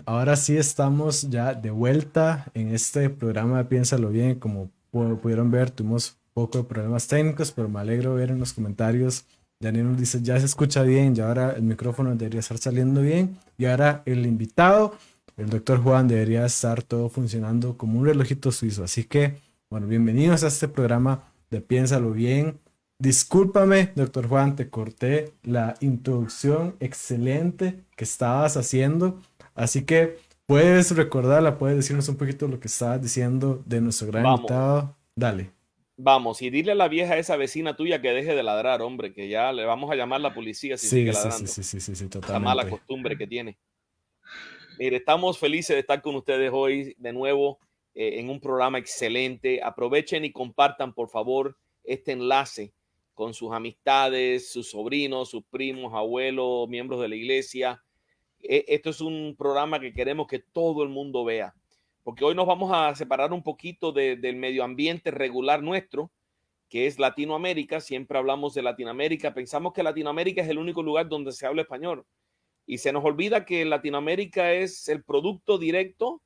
ahora sí estamos ya de vuelta en este programa de Piénsalo Bien. Como pudieron ver, tuvimos un poco de problemas técnicos, pero me alegro ver en los comentarios. Daniel nos dice, ya se escucha bien, ya ahora el micrófono debería estar saliendo bien. Y ahora el invitado, el doctor Juan, debería estar todo funcionando como un relojito suizo. Así que, bueno, bienvenidos a este programa de Piénsalo Bien. Discúlpame, doctor Juan, te corté la introducción excelente que estabas haciendo. Así que puedes recordarla, puedes decirnos un poquito lo que estabas diciendo de nuestro gran Vamos, invitado. Dale. vamos, y dile a la vieja esa vecina tuya que deje de ladrar, hombre, que ya le vamos a llamar a la policía si sigue Sí, sí, sí, ladrando. sí, sí, sí, sí, Esa mala totalmente. costumbre que tiene. Mire, estamos felices de estar con ustedes hoy de nuevo en un programa excelente. Aprovechen y compartan, por favor, este enlace con sus amistades, sus sobrinos, sus primos, abuelos, miembros de la iglesia. Esto es un programa que queremos que todo el mundo vea, porque hoy nos vamos a separar un poquito del medio ambiente regular nuestro, que es Latinoamérica. Siempre hablamos de Latinoamérica, pensamos que Latinoamérica es el único lugar donde se habla español y se nos olvida que Latinoamérica es el producto directo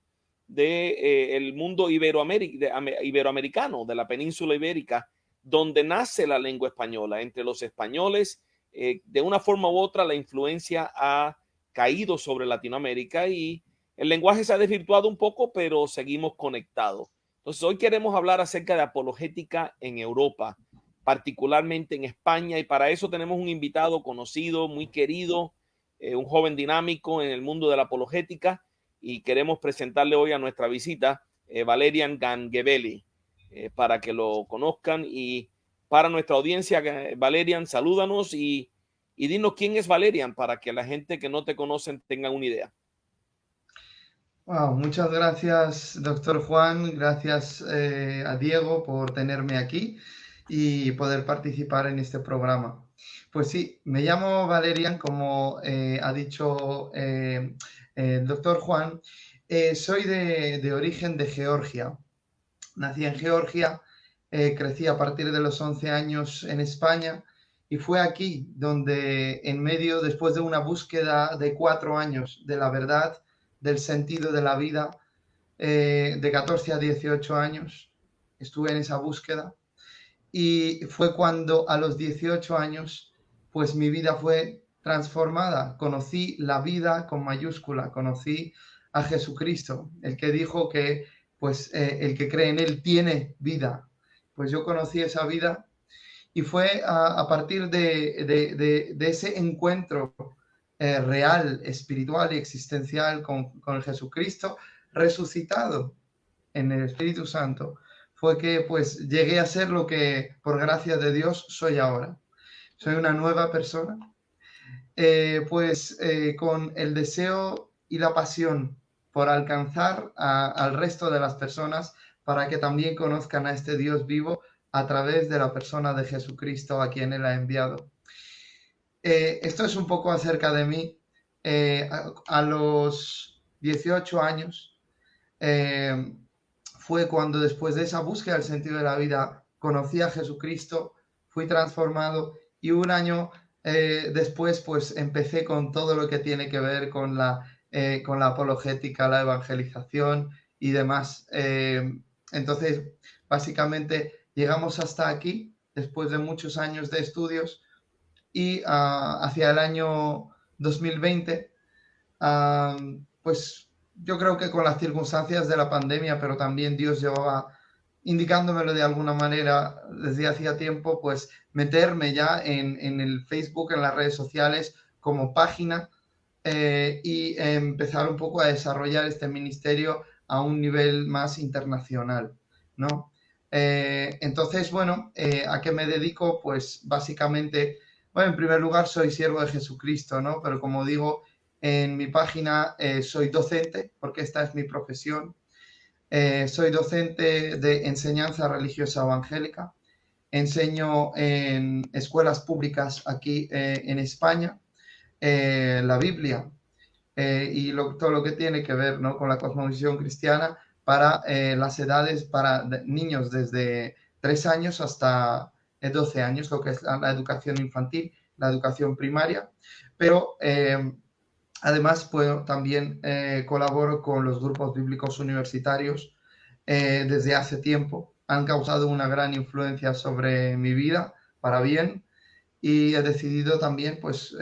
del mundo iberoamericano, de la península ibérica, donde nace la lengua española. Entre los españoles, de una forma u otra, la influencia ha caído sobre Latinoamérica y el lenguaje se ha desvirtuado un poco, pero seguimos conectados. Entonces, hoy queremos hablar acerca de apologética en Europa, particularmente en España, y para eso tenemos un invitado conocido, muy querido, un joven dinámico en el mundo de la apologética, y queremos presentarle hoy a nuestra visita Valerian Ganguebeli, para que lo conozcan. Y para nuestra audiencia, Valerian, salúdanos y dinos quién es Valerian para que la gente que no te conocen tenga una idea. Wow, muchas gracias, doctor Juan. Gracias a Diego por tenerme aquí y poder participar en este programa. Pues sí, me llamo Valerian, como ha dicho el doctor Juan. Soy de origen de Georgia. Nací en Georgia, crecí a partir de los 11 años en España y fue aquí donde en medio, después de una búsqueda de 4 años de la verdad, del sentido de la vida, de 14 a 18 años, estuve en esa búsqueda y fue cuando a los 18 años, pues mi vida fue transformada. Conocí la vida con mayúscula, conocí a Jesucristo, el que dijo que pues el que cree en él tiene vida. Pues yo conocí esa vida y fue a partir de ese encuentro real, espiritual y existencial con Jesucristo resucitado en el Espíritu Santo, fue que pues llegué a ser lo que por gracia de Dios soy ahora. Soy una nueva persona, con el deseo y la pasión por alcanzar al resto de las personas para que también conozcan a este Dios vivo a través de la persona de Jesucristo a quien Él ha enviado. Esto es un poco acerca de mí. A los 18 años eh, fue cuando después de esa búsqueda del sentido de la vida conocí a Jesucristo, fui transformado y un año después pues empecé con todo lo que tiene que ver con la apologética, la evangelización y demás. Entonces, básicamente llegamos hasta aquí después de muchos años de estudios y hacia el año 2020 pues yo creo que con las circunstancias de la pandemia, pero también Dios llevaba indicándomelo de alguna manera desde hacía tiempo, pues meterme ya en el Facebook, en las redes sociales como página y empezar un poco a desarrollar este ministerio a un nivel más internacional, ¿no? Entonces, bueno, ¿a qué me dedico? Pues básicamente, bueno, en primer lugar soy siervo de Jesucristo, ¿no? Pero como digo, en mi página soy docente, porque esta es mi profesión. Soy docente de enseñanza religiosa evangélica. Enseño en escuelas públicas aquí en España la Biblia todo lo que tiene que ver, ¿no?, con la cosmovisión cristiana para las edades para niños desde 3 años hasta 12 años, lo que es la educación infantil, la educación primaria. Pero Además, pues, también colaboro con los grupos bíblicos universitarios desde hace tiempo. Han causado una gran influencia sobre mi vida, para bien, y he decidido también pues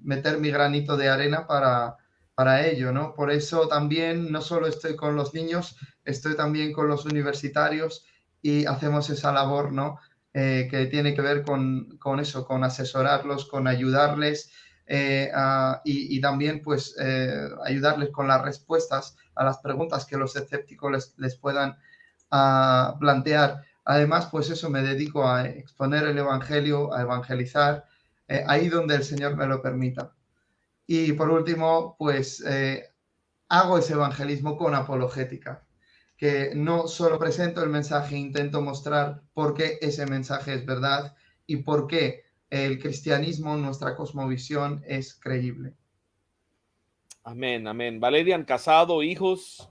meter mi granito de arena para ello, ¿no? Por eso también no solo estoy con los niños, estoy también con los universitarios y hacemos esa labor, ¿no? Que tiene que ver con eso, con asesorarlos, con ayudarles y también pues ayudarles con las respuestas a las preguntas que los escépticos les puedan plantear. Además, pues eso, me dedico a exponer el Evangelio, a evangelizar, ahí donde el Señor me lo permita. Y por último, pues hago ese evangelismo con apologética, que no solo presento el mensaje, intento mostrar por qué ese mensaje es verdad y por qué el cristianismo, nuestra cosmovisión, es creíble. Amén, amén. Valerian, casado, hijos.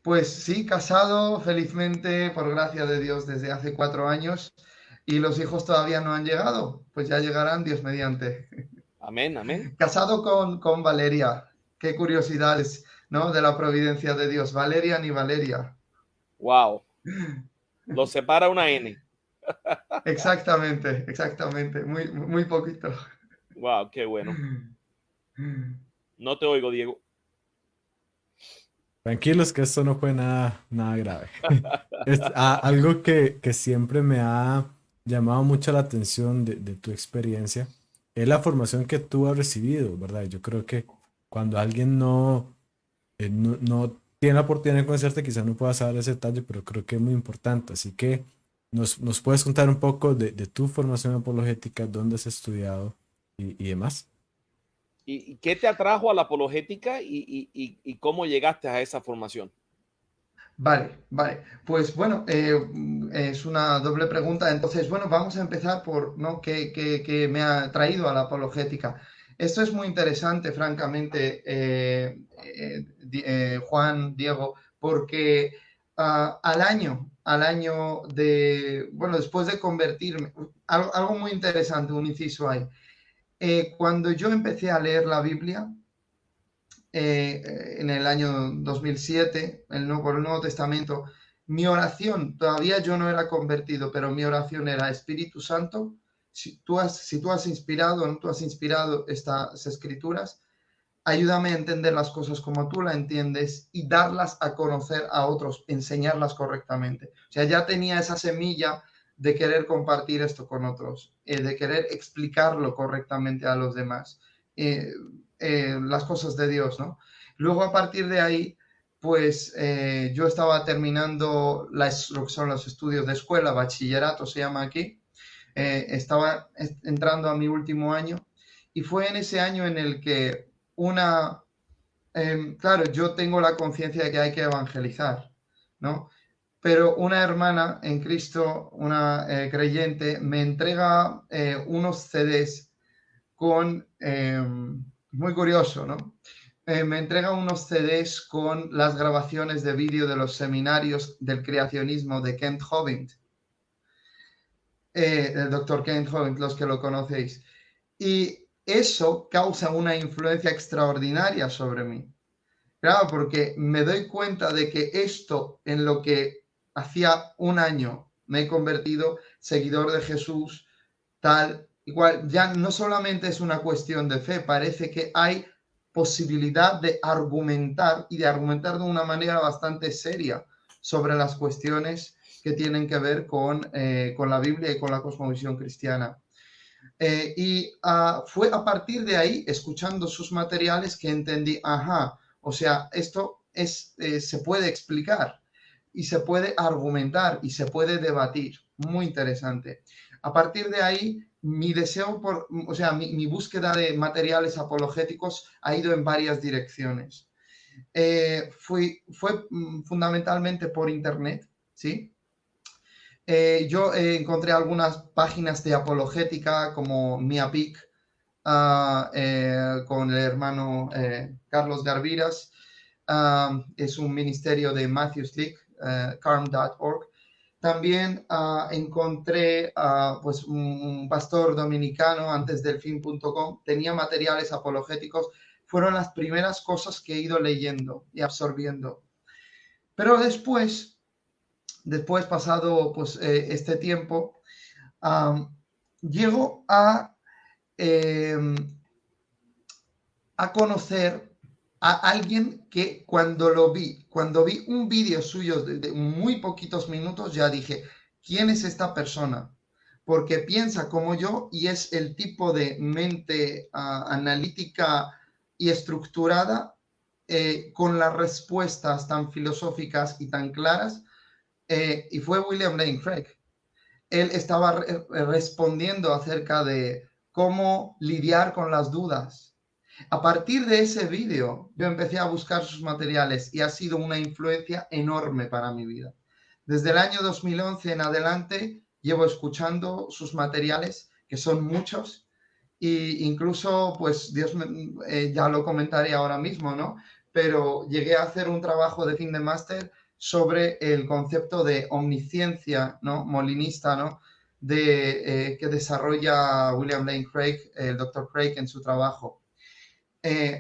Pues sí, casado felizmente, por gracia de Dios, desde hace 4 años y los hijos todavía no han llegado, pues ya llegarán Dios mediante. Amén, amén. Casado con Valeria, qué curiosidades, ¿no? De la providencia de Dios, Valerian y Valeria. Wow. Los separa una N. Exactamente, exactamente, muy, muy poquito. Wow, qué bueno. No te oigo, Diego. Tranquilos que esto no fue nada, nada grave. Algo que siempre me ha llamado mucho la atención de tu experiencia es la formación que tú has recibido, ¿verdad? Yo creo que cuando alguien no tiene la oportunidad de conocerte, quizás no pueda saber ese detalle, pero creo que es muy importante. Así que nos puedes contar un poco de tu formación apologética, dónde has estudiado y demás. ¿Y qué te atrajo a la apologética y cómo llegaste a esa formación? Vale, vale. Pues bueno, es una doble pregunta. Entonces, bueno, vamos a empezar por, ¿no? ¿Qué me ha traído a la apologética? Esto es muy interesante, francamente, Juan, Diego, porque al año de, bueno, después de convertirme, algo muy interesante, un inciso ahí. Cuando yo empecé a leer la Biblia, en el año 2007, por el Nuevo Testamento, mi oración, todavía yo no era convertido, pero mi oración era: Espíritu Santo, si tú has inspirado o no tú has inspirado estas escrituras, ayúdame a entender las cosas como tú las entiendes y darlas a conocer a otros, enseñarlas correctamente. O sea, ya tenía esa semilla de querer compartir esto con otros, de querer explicarlo correctamente a los demás, las cosas de Dios, ¿no? Luego, a partir de ahí, pues yo estaba terminando lo que son los estudios de escuela, bachillerato se llama aquí, estaba entrando a mi último año y fue en ese año en el que claro, yo tengo la conciencia de que hay que evangelizar, ¿no? Pero una hermana en Cristo, una creyente, me entrega unos CDs con, muy curioso, ¿no? Me entrega unos CDs con las grabaciones de vídeo de los seminarios del creacionismo de Kent Hovind, el doctor Kent Hovind, los que lo conocéis. Y eso causa una influencia extraordinaria sobre mí. Claro, porque me doy cuenta de que esto en lo que hacía un año me he convertido seguidor de Jesús, tal, igual, ya no solamente es una cuestión de fe, parece que hay posibilidad de argumentar y de argumentar de una manera bastante seria sobre las cuestiones que tienen que ver con la Biblia y con la cosmovisión cristiana. Fue a partir de ahí, escuchando sus materiales, que entendí, ajá, o sea, esto se puede explicar y se puede argumentar y se puede debatir. Muy interesante. A partir de ahí, mi deseo o sea, mi búsqueda de materiales apologéticos ha ido en varias direcciones. Fue fundamentalmente por internet, ¿sí? Yo encontré algunas páginas de apologética como MiaPic, con el hermano Carlos Garviras. Es un ministerio de Matthew Slick, carm.org. También encontré pues un pastor dominicano, antesdelfin.com, tenía materiales apologéticos. fueron las primeras cosas que he ido leyendo y absorbiendo. Pero después pasado pues, este tiempo, llego a conocer a alguien que cuando vi un vídeo suyo de muy poquitos minutos, ya dije, ¿quién es esta persona? Porque piensa como yo y es el tipo de mente analítica y estructurada con las respuestas tan filosóficas y tan claras, y fue William Lane Craig. Él estaba respondiendo acerca de cómo lidiar con las dudas. A partir de ese vídeo, yo empecé a buscar sus materiales y ha sido una influencia enorme para mi vida. Desde el año 2011 en adelante, llevo escuchando sus materiales, que son muchos, e incluso, pues, ya lo comentaré ahora mismo, ¿no? Pero llegué a hacer un trabajo de fin de máster sobre el concepto de omnisciencia, ¿no? Molinista, ¿no? Que desarrolla William Lane Craig, el Dr. Craig, en su trabajo.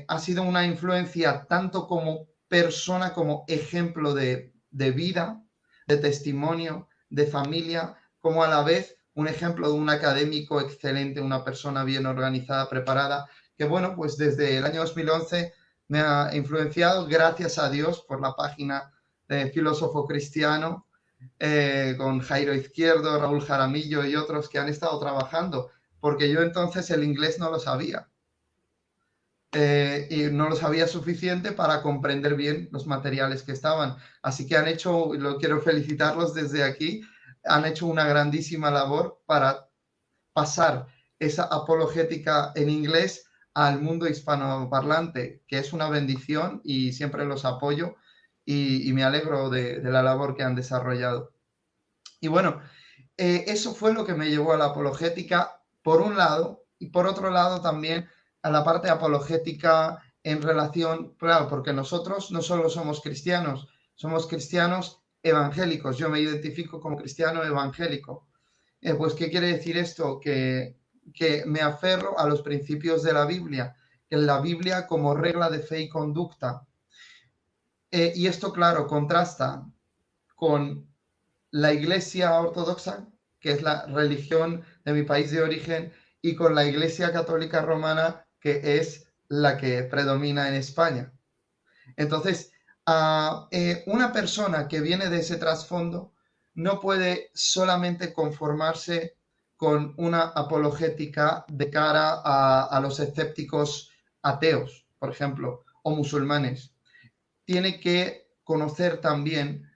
Ha sido una influencia tanto como persona, como ejemplo de vida, de testimonio, de familia, como a la vez un ejemplo de un académico excelente, una persona bien organizada, preparada, que bueno, pues desde el año 2011 me ha influenciado, gracias a Dios, por la página de Filósofo Cristiano, con Jairo Izquierdo, Raúl Jaramillo y otros que han estado trabajando, porque yo entonces el inglés no lo sabía. Y no lo sabía suficiente para comprender bien los materiales que estaban. Así que han hecho, lo quiero felicitarlos desde aquí, han hecho una grandísima labor para pasar esa apologética en inglés al mundo hispanoparlante, que es una bendición y siempre los apoyo y me alegro de la labor que han desarrollado. Y bueno, eso fue lo que me llevó a la apologética, por un lado, y por otro lado también a la parte apologética en relación, claro, porque nosotros no solo somos cristianos evangélicos. Yo me identifico como cristiano evangélico. Pues, ¿qué quiere decir esto? Que me aferro a los principios de la Biblia, que la Biblia como regla de fe y conducta. Y esto, claro, contrasta con la Iglesia Ortodoxa, que es la religión de mi país de origen, y con la Iglesia Católica Romana, que es la que predomina en España. Entonces, una persona que viene de ese trasfondo no puede solamente conformarse con una apologética de cara a los escépticos ateos, por ejemplo, o musulmanes. Tiene que conocer también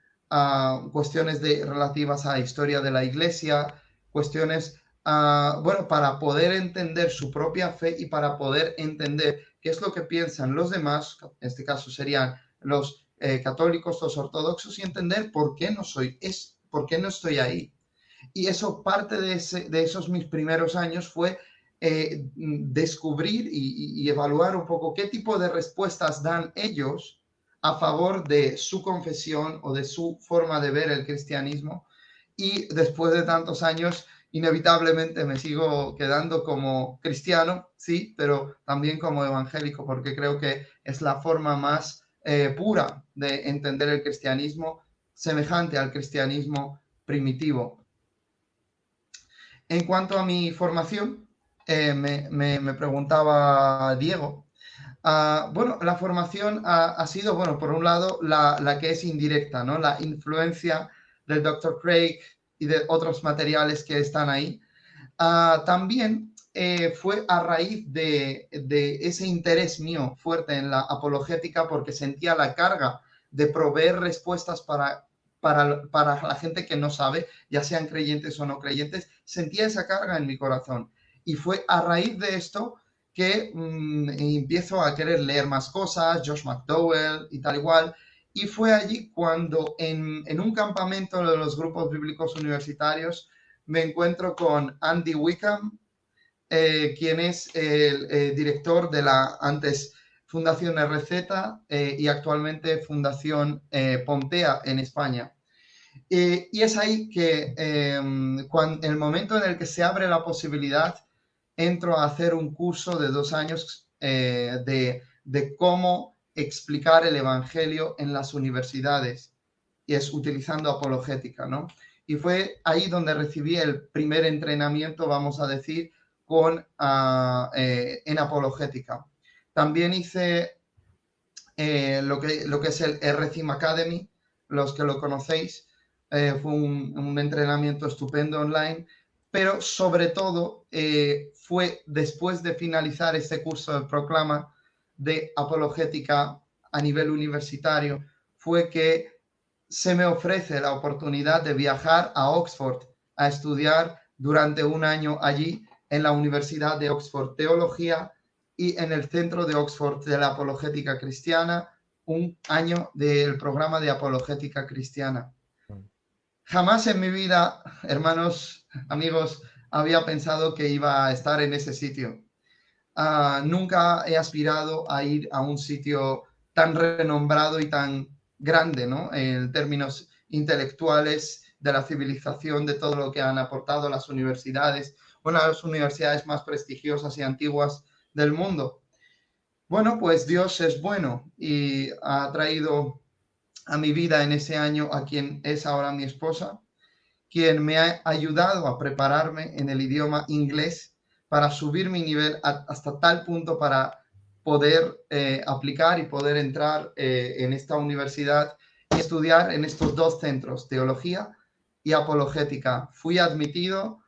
cuestiones relativas a la historia de la Iglesia, cuestiones, bueno, para poder entender su propia fe y para poder entender qué es lo que piensan los demás, en este caso serían los católicos, los ortodoxos, y entender por qué no estoy ahí. Y eso, parte de esos mis primeros años fue descubrir y evaluar un poco qué tipo de respuestas dan ellos a favor de su confesión o de su forma de ver el cristianismo. Y después de tantos años, inevitablemente me sigo quedando como cristiano, sí, pero también como evangélico, porque creo que es la forma más pura de entender el cristianismo, semejante al cristianismo primitivo. En cuanto a mi formación, me preguntaba Diego. Bueno, la formación ha sido, bueno, por un lado, la que es indirecta, ¿no? La influencia del Dr. Craig y de otros materiales que están ahí. También fue a raíz de ese interés mío fuerte en la apologética, porque sentía la carga de proveer respuestas para la gente que no sabe, ya sean creyentes o no creyentes. Sentía esa carga en mi corazón. Y fue a raíz de esto que empiezo a querer leer más cosas, Josh McDowell y tal igual. Y fue allí cuando en un campamento de los grupos bíblicos universitarios me encuentro con Andy Wickham, quien es el director de la antes Fundación RZ y actualmente Fundación Pontea en España. Y es ahí que el momento en el que se abre la posibilidad, entro a hacer un curso de 2 años de de cómo explicar el Evangelio en las universidades, y es utilizando apologética, ¿no? Y fue ahí donde recibí el primer entrenamiento, vamos a decir, en apologética. También hice lo que es el RCIM Academy, los que lo conocéis, fue un entrenamiento estupendo online, pero sobre todo fue después de finalizar este curso de Proclama de apologética a nivel universitario, fue que se me ofrece la oportunidad de viajar a Oxford a estudiar durante un año allí en la Universidad de Oxford Teología y en el Centro de Oxford de la Apologética Cristiana, un año del programa de Apologética Cristiana. Jamás en mi vida, hermanos, amigos, había pensado que iba a estar en ese sitio. Nunca he aspirado a ir a un sitio tan renombrado y tan grande, ¿no? En términos intelectuales de la civilización, de todo lo que han aportado las universidades, una de las universidades más prestigiosas y antiguas del mundo. Bueno, pues Dios es bueno y ha traído a mi vida en ese año a quien es ahora mi esposa, quien me ha ayudado a prepararme en el idioma inglés para subir mi nivel hasta tal punto para poder aplicar y poder entrar en esta universidad y estudiar en estos dos centros, teología y apologética. Fui admitido,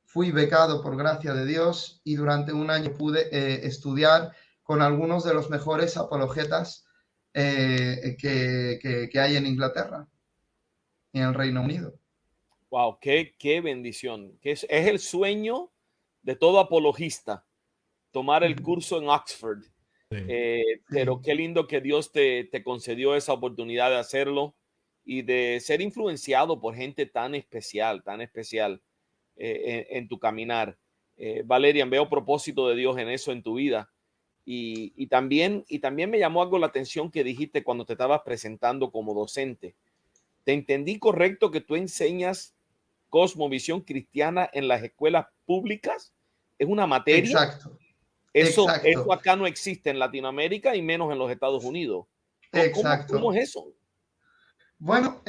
fui becado por gracia de Dios y durante un año pude estudiar con algunos de los mejores apologetas que hay en Inglaterra y en el Reino Unido. Wow, qué bendición. Que es el sueño de todo apologista, tomar el curso en Oxford. Pero qué lindo que Dios te concedió esa oportunidad de hacerlo y de ser influenciado por gente tan especial en tu caminar. Valerian, veo propósito de Dios en eso en tu vida. Y también me llamó algo la atención que dijiste cuando te estabas presentando como docente. ¿Te entendí correcto que tú enseñas cosmovisión cristiana en las escuelas públicas? ¿Es una materia? Exacto. Eso Exacto. acá no existe en Latinoamérica y menos en los Estados Unidos. Exacto. ¿Cómo es eso? Bueno,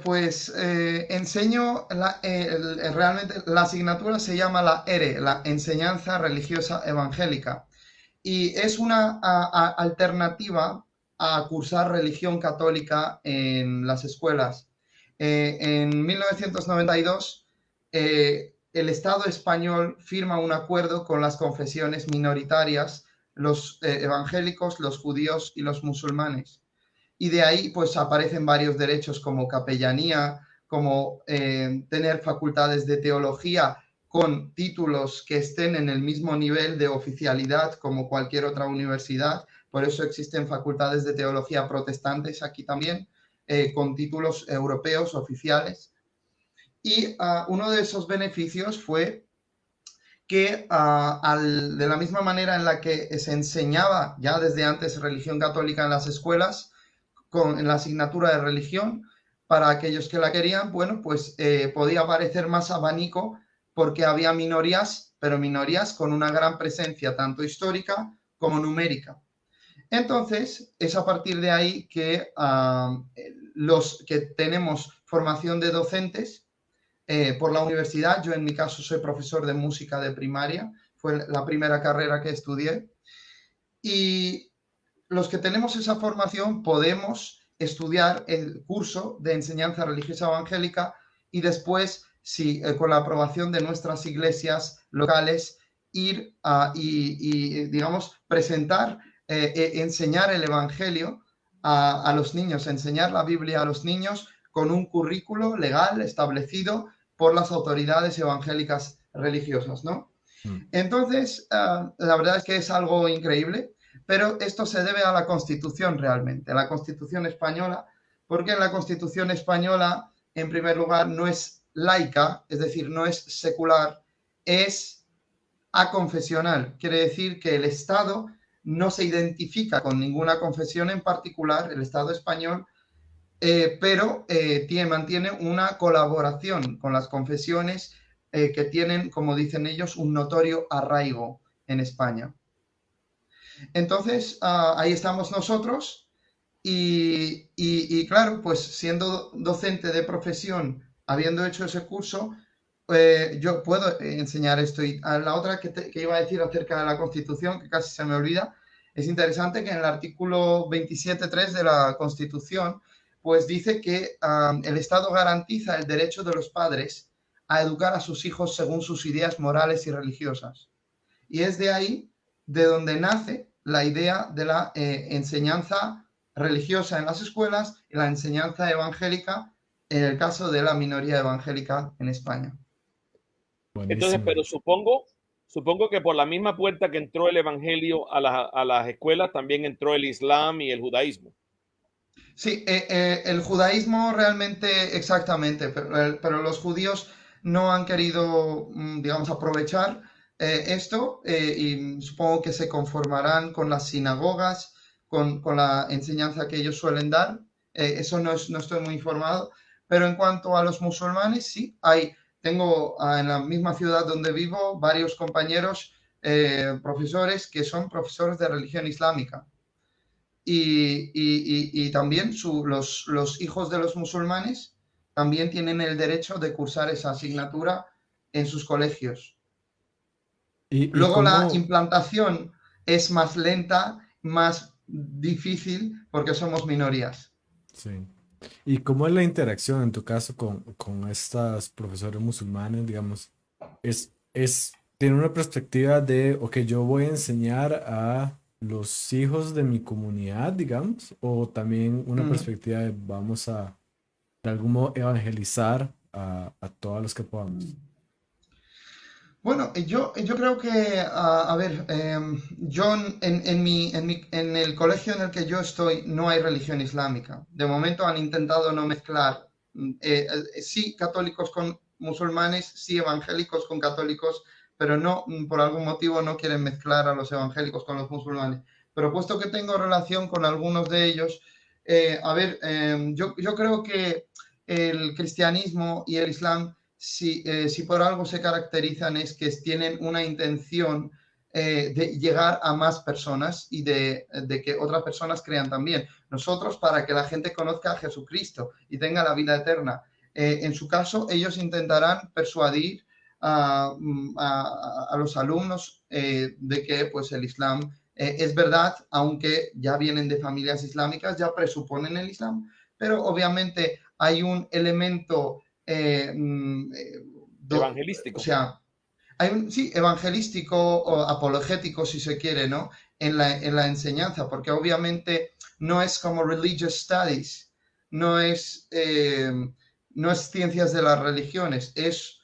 pues enseño, realmente la asignatura se llama la ERE, la Enseñanza Religiosa Evangélica, y es una alternativa a cursar religión católica en las escuelas. En 1992, el Estado español firma un acuerdo con las confesiones minoritarias, los evangélicos, los judíos y los musulmanes. Y de ahí pues aparecen varios derechos como capellanía, como tener facultades de teología con títulos que estén en el mismo nivel de oficialidad como cualquier otra universidad. Por eso existen facultades de teología protestantes aquí también, con títulos europeos oficiales. Y uno de esos beneficios fue que de la misma manera en la que se enseñaba ya desde antes religión católica en las escuelas, en la asignatura de religión, para aquellos que la querían, bueno, pues podía aparecer más abanico porque había minorías, pero minorías con una gran presencia tanto histórica como numérica. Entonces, es a partir de ahí que los que tenemos formación de docentes por la universidad, yo en mi caso soy profesor de música de primaria, fue la primera carrera que estudié, y los que tenemos esa formación podemos estudiar el curso de enseñanza religiosa evangélica y después, si con la aprobación de nuestras iglesias locales, ir y digamos, presentar, enseñar el evangelio a los niños, enseñar la Biblia a los niños con un currículo legal establecido por las autoridades evangélicas religiosas, ¿no? Entonces, la verdad es que es algo increíble, pero esto se debe a la Constitución realmente, a la Constitución española, porque en la Constitución española, en primer lugar, no es laica, es decir, no es secular, es aconfesional. Quiere decir que el Estado no se identifica con ninguna confesión en particular, el Estado español, pero mantiene una colaboración con las confesiones que tienen, como dicen ellos, un notorio arraigo en España. Entonces, ahí estamos nosotros y claro, pues siendo docente de profesión, habiendo hecho ese curso, yo puedo enseñar esto. Y a la otra que iba a decir acerca de la Constitución, que casi se me olvida, es interesante que en el artículo 27.3 de la Constitución, pues dice que el Estado garantiza el derecho de los padres a educar a sus hijos según sus ideas morales y religiosas. Y es de ahí de donde nace la idea de la enseñanza religiosa en las escuelas y la enseñanza evangélica en el caso de la minoría evangélica en España. Entonces, Buenísimo. pero supongo que por la misma puerta que entró el evangelio a las escuelas, también entró el islam y el judaísmo. Sí, el judaísmo realmente, exactamente, pero los judíos no han querido, digamos, aprovechar esto y supongo que se conformarán con las sinagogas, con la enseñanza que ellos suelen dar. Eso no estoy muy informado, pero en cuanto a los musulmanes, sí, tengo en la misma ciudad donde vivo varios compañeros profesores que son profesores de religión islámica y también los hijos de los musulmanes también tienen el derecho de cursar esa asignatura en sus colegios. ¿Y Luego la cómo? implantación es más lenta, más difícil porque somos minorías. Sí. ¿Y cómo es la interacción en tu caso con estas profesores musulmanes, digamos? Tiene una perspectiva de, ok, yo voy a enseñar a los hijos de mi comunidad, digamos, o también una Mm. perspectiva de vamos a, de algún modo, evangelizar a todos los que podamos. Bueno, yo creo que, a ver, yo en el colegio en el que yo estoy no hay religión islámica. De momento han intentado no mezclar, sí católicos con musulmanes, sí evangélicos con católicos, pero no, por algún motivo no quieren mezclar a los evangélicos con los musulmanes. Pero puesto que tengo relación con algunos de ellos, a ver, yo creo que el cristianismo y el islam si por algo se caracterizan es que tienen una intención de llegar a más personas y de que otras personas crean también. Nosotros, para que la gente conozca a Jesucristo y tenga la vida eterna. En su caso, ellos intentarán persuadir a los alumnos de que pues, el Islam es verdad, aunque ya vienen de familias islámicas, ya presuponen el Islam, pero obviamente hay un elemento eh, o Evangelístico. sea, hay un, sí, evangelístico o apologético, si se quiere, ¿no? En la enseñanza, porque obviamente no es como religious studies, no es, eh, no es ciencias de las religiones, es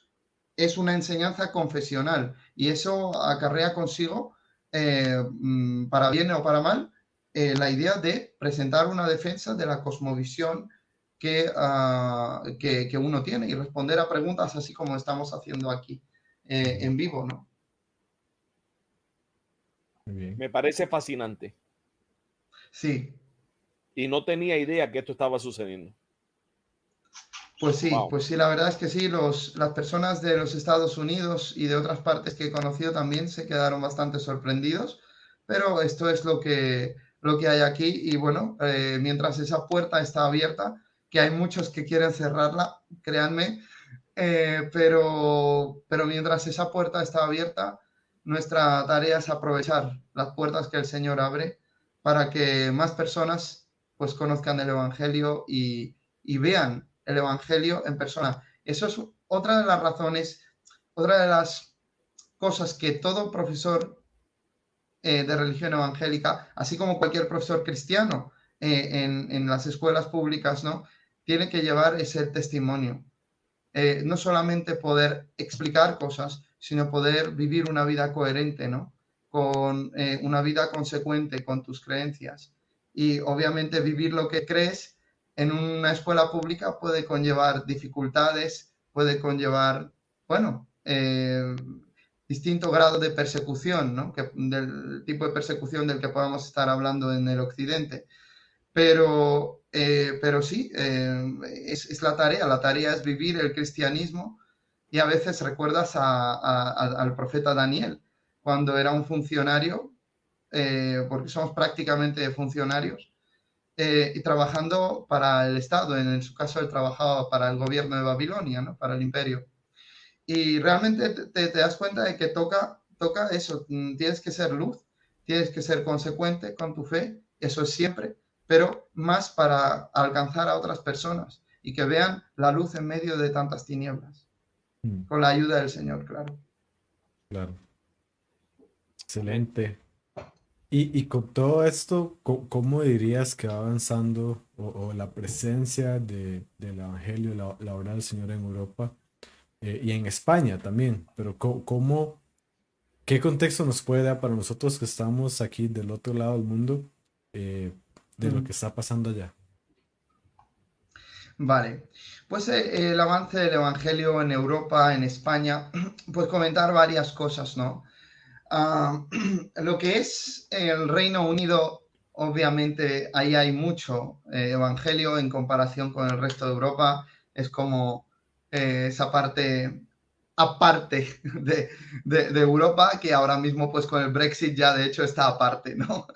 una enseñanza confesional y eso acarrea consigo, para bien o para mal, la idea de presentar una defensa de la cosmovisión que uno tiene y responder a preguntas así como estamos haciendo aquí Ujú. en vivo, ¿no? Muy bien. Me parece fascinante Sí, y no tenía idea que esto estaba sucediendo. Wow. pues sí, la verdad es que sí, las personas de los Estados Unidos y de otras partes que he conocido también se quedaron bastante sorprendidos, pero esto es lo que hay aquí y bueno, mientras esa puerta está abierta, que hay muchos que quieren cerrarla, créanme, pero mientras esa puerta está abierta, nuestra tarea es aprovechar las puertas que el Señor abre para que más personas pues conozcan el Evangelio y vean el Evangelio en persona. Eso es otra de las razones, otra de las cosas que todo profesor de religión evangélica, así como cualquier profesor cristiano en las escuelas públicas, ¿no? Tiene que llevar ese testimonio. No solamente poder explicar cosas, sino poder vivir una vida coherente, ¿no? Con una vida consecuente con tus creencias. Y obviamente vivir lo que crees en una escuela pública puede conllevar dificultades, puede conllevar, bueno, distinto grado de persecución, ¿no? Del tipo de persecución del que podamos estar hablando en el occidente. Pero sí, es la tarea es vivir el cristianismo y a veces recuerdas al profeta Daniel, cuando era un funcionario porque somos prácticamente funcionarios, y trabajando para el Estado. En su caso, él trabajaba para el gobierno de Babilonia, ¿no? Para el imperio. Y realmente te das cuenta de que toca eso. Tienes que ser luz, tienes que ser consecuente con tu fe, eso es siempre, pero más para alcanzar a otras personas y que vean la luz en medio de tantas tinieblas, Mm, con la ayuda del Señor, claro. claro, Amén. excelente. Y con todo esto, ¿cómo dirías que va avanzando o la presencia del Evangelio, la obra del Señor en Europa y en España también? Pero ¿qué contexto nos puede dar para nosotros que estamos aquí del otro lado del mundo eh, de lo Mm. que está pasando allá? Vale, pues el avance del Evangelio en Europa, en España, pues comentar varias cosas, ¿no? Ah, lo que es el Reino Unido, obviamente ahí hay mucho evangelio en comparación con el resto de Europa. Es como esa parte aparte de Europa, que ahora mismo pues con el Brexit ya de hecho está aparte, ¿no?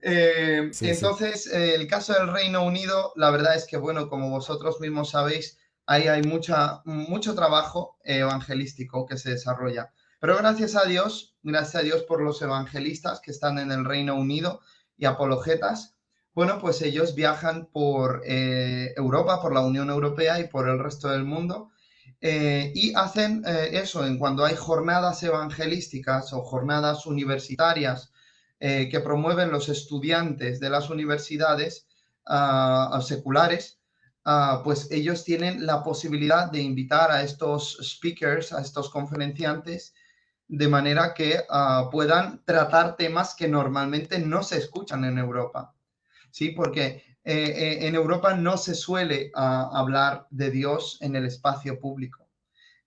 Sí, sí. Entonces, el caso del Reino Unido, la verdad es que, bueno, como vosotros mismos sabéis, ahí hay mucho trabajo evangelístico que se desarrolla. Pero gracias a Dios por los evangelistas que están en el Reino Unido y apologetas. Bueno, pues ellos viajan por Europa, por la Unión Europea y por el resto del mundo y hacen eso en cuando hay jornadas evangelísticas o jornadas universitarias que promueven los estudiantes de las universidades seculares, pues ellos tienen la posibilidad de invitar a estos speakers, a estos conferenciantes, de manera que puedan tratar temas que normalmente no se escuchan en Europa. ¿Sí? Porque en Europa no se suele hablar de Dios en el espacio público.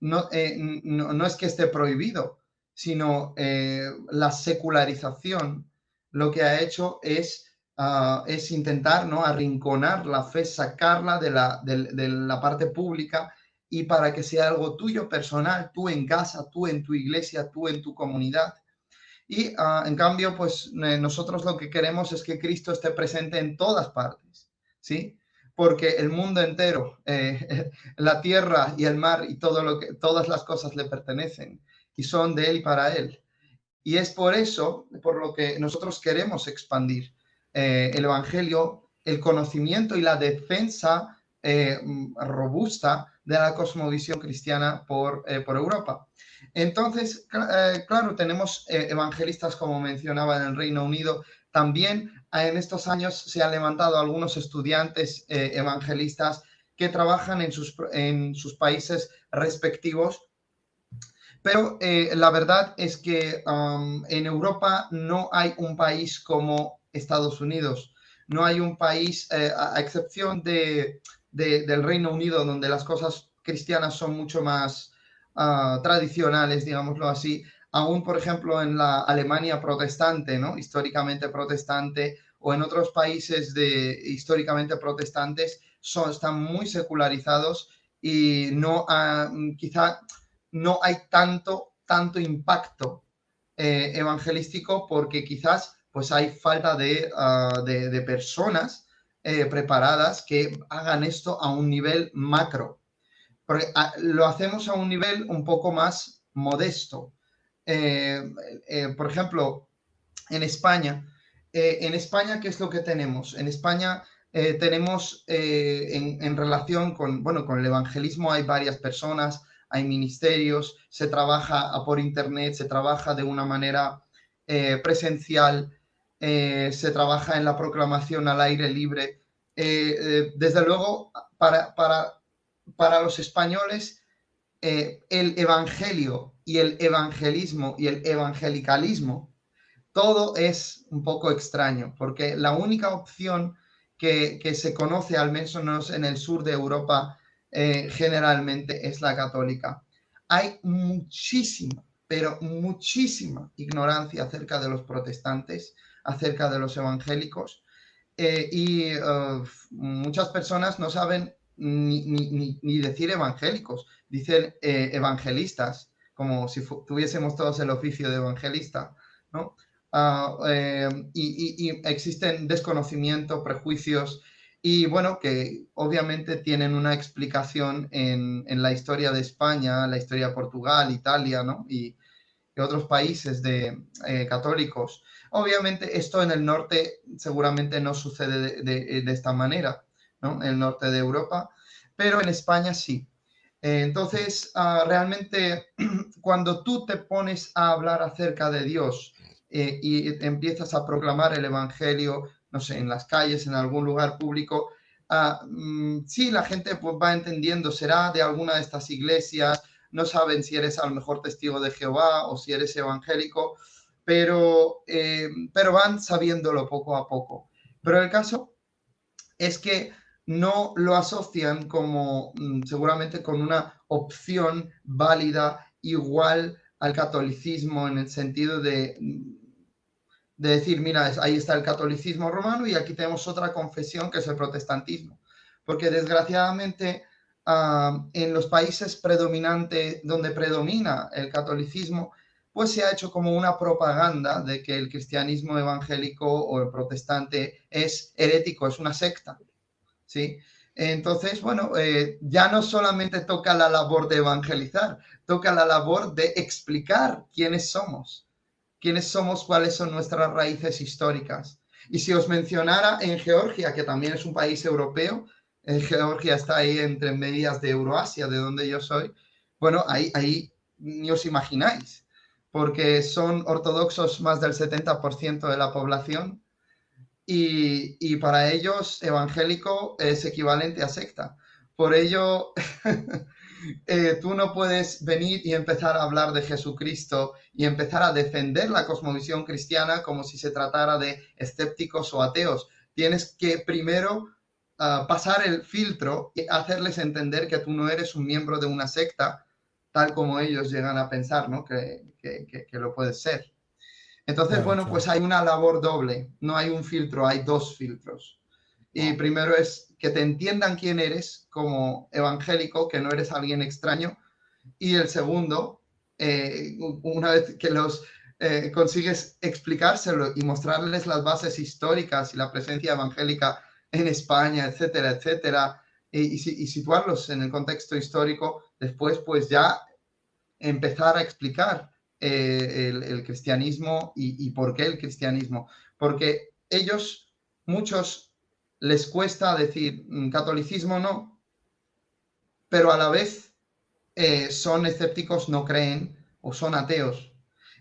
No es que esté prohibido, sino la secularización lo que ha hecho es intentar, ¿no? Arrinconar la fe, sacarla de la parte pública y para que sea algo tuyo personal, tú en casa, tú en tu iglesia, tú en tu comunidad. Y en cambio, pues nosotros lo que queremos es que Cristo esté presente en todas partes, ¿sí? Porque el mundo entero, la tierra y el mar y todas las cosas le pertenecen y son de Él y para Él. Y es por eso, por lo que nosotros queremos expandir el Evangelio, el conocimiento y la defensa robusta de la cosmovisión cristiana por Europa. Entonces, claro, tenemos evangelistas, como mencionaba, en el Reino Unido. También en estos años se han levantado algunos estudiantes evangelistas que trabajan en sus países respectivos, pero la verdad es que en Europa no hay un país como Estados Unidos. No hay un país, a excepción del Reino Unido, donde las cosas cristianas son mucho más tradicionales, digámoslo así. Aún, por ejemplo, en la Alemania protestante, ¿no? Históricamente protestante, o en otros países históricamente protestantes, están muy secularizados y no, quizá no hay tanto impacto evangelístico porque quizás pues hay falta de personas preparadas que hagan esto a un nivel macro. Porque lo hacemos a un nivel un poco más modesto. Por ejemplo, en España, ¿qué es lo que tenemos? En España tenemos en relación con el evangelismo hay varias personas, hay ministerios, se trabaja por internet, se trabaja de una manera presencial, se trabaja en la proclamación al aire libre. Desde luego, para los españoles, el evangelio y el evangelismo y el evangelicalismo todo es un poco extraño, porque la única opción que se conoce, al menos en el sur de Europa, generalmente es la católica. Hay muchísima, pero muchísima ignorancia acerca de los protestantes, acerca de los evangélicos, y muchas personas no saben ni decir evangélicos, dicen evangelistas, como si tuviésemos todos el oficio de evangelista, ¿no? y existen desconocimiento, prejuicios y bueno, que obviamente tienen una explicación en la historia de España, la historia de Portugal, Italia, ¿no? Y otros países católicos. Obviamente esto en el norte seguramente no sucede de esta manera, ¿no? En el norte de Europa, pero en España sí. Entonces, realmente cuando tú te pones a hablar acerca de Dios y empiezas a proclamar el Evangelio, no sé, en las calles, en algún lugar público, sí, la gente pues, va entendiendo, será de alguna de estas iglesias, no saben si eres a lo mejor testigo de Jehová o si eres evangélico, pero van sabiéndolo poco a poco. Pero el caso es que no lo asocian como seguramente con una opción válida igual al catolicismo en el sentido de decir, mira, ahí está el catolicismo romano y aquí tenemos otra confesión que es el protestantismo. Porque desgraciadamente en los países predominantes donde predomina el catolicismo, pues se ha hecho como una propaganda de que el cristianismo evangélico o el protestante es herético, es una secta, ¿sí? Entonces, bueno, ya no solamente toca la labor de evangelizar, toca la labor de explicar quiénes somos, cuáles son nuestras raíces históricas. Y si os mencionara en Georgia, que también es un país europeo, Georgia está ahí entre medias de Euroasia, de donde yo soy, bueno, ahí ni os imagináis, porque son ortodoxos más del 70% de la población y para ellos evangélico es equivalente a secta. Por ello, tú no puedes venir y empezar a hablar de Jesucristo y empezar a defender la cosmovisión cristiana como si se tratara de escépticos o ateos. Tienes que primero pasar el filtro y hacerles entender que tú no eres un miembro de una secta, tal como ellos llegan a pensar, ¿no? Que lo puedes ser. Entonces, Claro, bueno, claro. pues hay una labor doble, no hay un filtro, hay dos filtros. Y primero es que te entiendan quién eres como evangélico, que no eres alguien extraño. Y el segundo, una vez que los consigues explicárselo y mostrarles las bases históricas y la presencia evangélica en España, etcétera, etcétera, y situarlos en el contexto histórico, después pues ya empezar a explicar el cristianismo y por qué el cristianismo. Porque ellos, muchos, les cuesta decir catolicismo no, pero a la vez son escépticos, no creen o son ateos.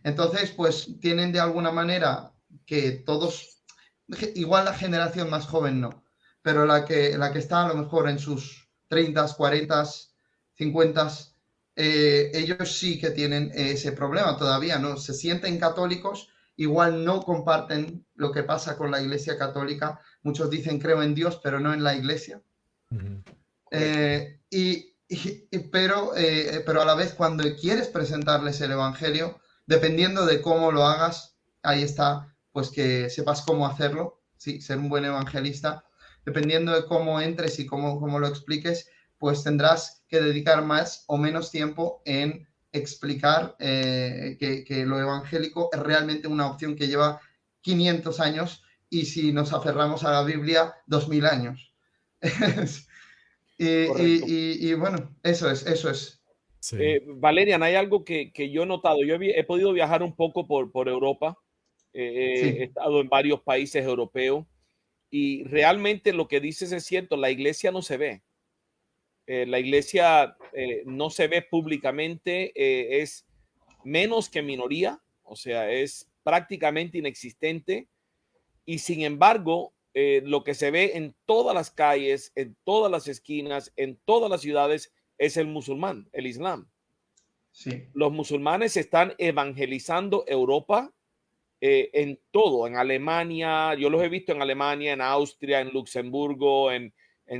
Entonces, pues tienen de alguna manera que todos, igual la generación más joven no, pero la que está a lo mejor en sus 30, 40, 50, ellos sí que tienen ese problema todavía, ¿no? Se sienten católicos, igual no comparten lo que pasa con la Iglesia Católica. Muchos dicen creo en Dios, pero no en la Iglesia. Ujú. Pero a la vez cuando quieres presentarles el Evangelio, dependiendo de cómo lo hagas, ahí está, pues que sepas cómo hacerlo, ¿sí? Ser un buen evangelista, dependiendo de cómo entres y cómo lo expliques, pues tendrás que dedicar más o menos tiempo en explicar que lo evangélico es realmente una opción que lleva 500 años y si nos aferramos a la Biblia, 2000 años. Correcto. Y bueno, eso es. Sí. Valerian, hay algo que yo he notado. Yo he podido viajar un poco por Europa. He Sí, estado en varios países europeos y realmente lo que dices es cierto. La iglesia no se ve. La iglesia no se ve públicamente. Es menos que minoría. O sea, es prácticamente inexistente. Y sin embargo, lo que se ve en todas las calles, en todas las esquinas, en todas las ciudades es el musulmán, el islam. sí, Los musulmanes están evangelizando Europa en todo, en Alemania, yo los he visto en Alemania, en Austria, en Luxemburgo, en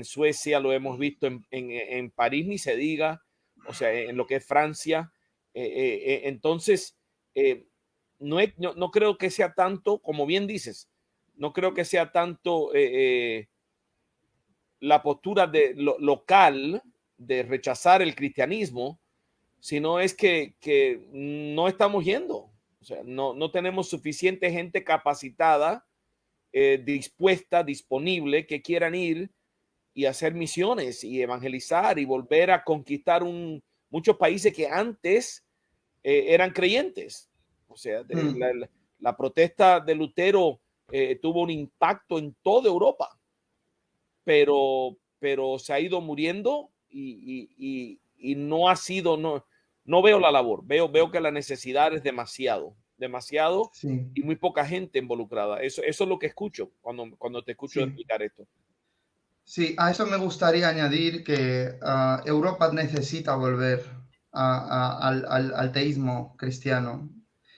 Suecia, lo hemos visto en París, ni se diga, o sea, en lo que es Francia. Entonces, no creo que sea tanto, como bien dices, no creo que sea tanto la postura de local de rechazar el cristianismo, sino es que no estamos yendo. O sea, no tenemos suficiente gente capacitada, dispuesta, disponible, que quieran ir y hacer misiones y evangelizar y volver a conquistar muchos países que antes eran creyentes. O sea, la protesta de Lutero tuvo un impacto en toda Europa, pero se ha ido muriendo y no ha sido, no veo la labor, veo que la necesidad es demasiado Sí, y muy poca gente involucrada. Eso es lo que escucho cuando te escucho sí. explicar esto. Sí, a eso me gustaría añadir que Europa necesita volver al teísmo cristiano.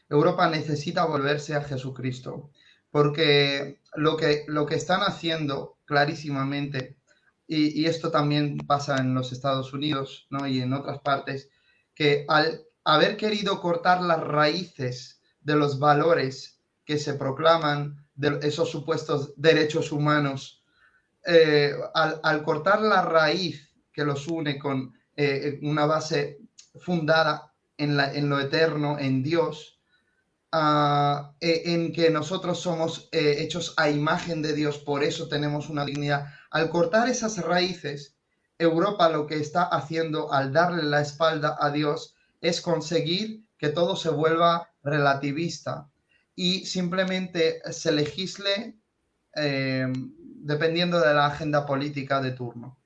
Europa necesita volverse a Jesucristo, porque lo que están haciendo clarísimamente, y esto también pasa en los Estados Unidos, ¿no? Y en otras partes, que al haber querido cortar las raíces de los valores que se proclaman, de esos supuestos derechos humanos, al cortar la raíz que los une con una base fundada en lo eterno, en Dios, en que nosotros somos hechos a imagen de Dios, por eso tenemos una dignidad. Al cortar esas raíces, Europa lo que está haciendo al darle la espalda a Dios es conseguir que todo se vuelva relativista y simplemente se legisle dependiendo de la agenda política de turno.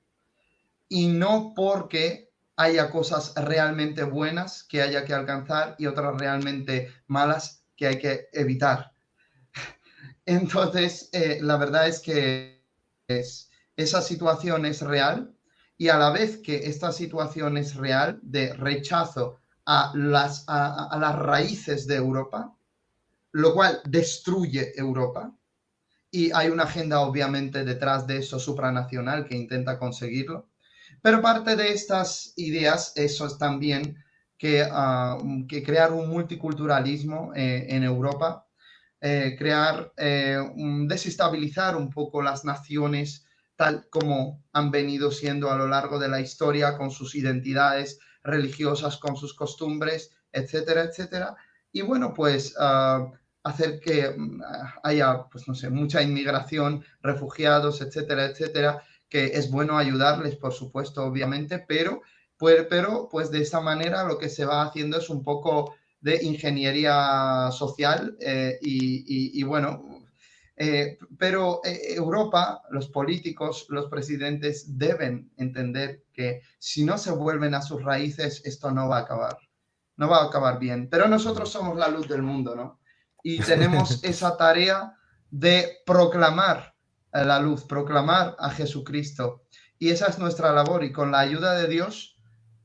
Y no porque haya cosas realmente buenas que haya que alcanzar y otras realmente malas que hay que evitar. Entonces, la verdad es que esa situación es real y a la vez que esta situación es real de rechazo a las raíces de Europa, lo cual destruye Europa, y hay una agenda obviamente detrás de eso supranacional que intenta conseguirlo. Pero parte de estas ideas, eso es también que crear un multiculturalismo en Europa, desestabilizar un poco las naciones tal como han venido siendo a lo largo de la historia, con sus identidades religiosas, con sus costumbres, etcétera, etcétera. Y bueno, pues hacer que haya, pues no sé, mucha inmigración, refugiados, etcétera, etcétera, que es bueno ayudarles, por supuesto, obviamente, pero pues de esta manera lo que se va haciendo es un poco de ingeniería social y bueno, pero Europa, los políticos, los presidentes deben entender que si no se vuelven a sus raíces, esto no va a acabar, no va a acabar bien. Pero nosotros somos la luz del mundo, ¿no? Y tenemos esa tarea de proclamar la luz, proclamar a Jesucristo. Y esa es nuestra labor y con la ayuda de Dios,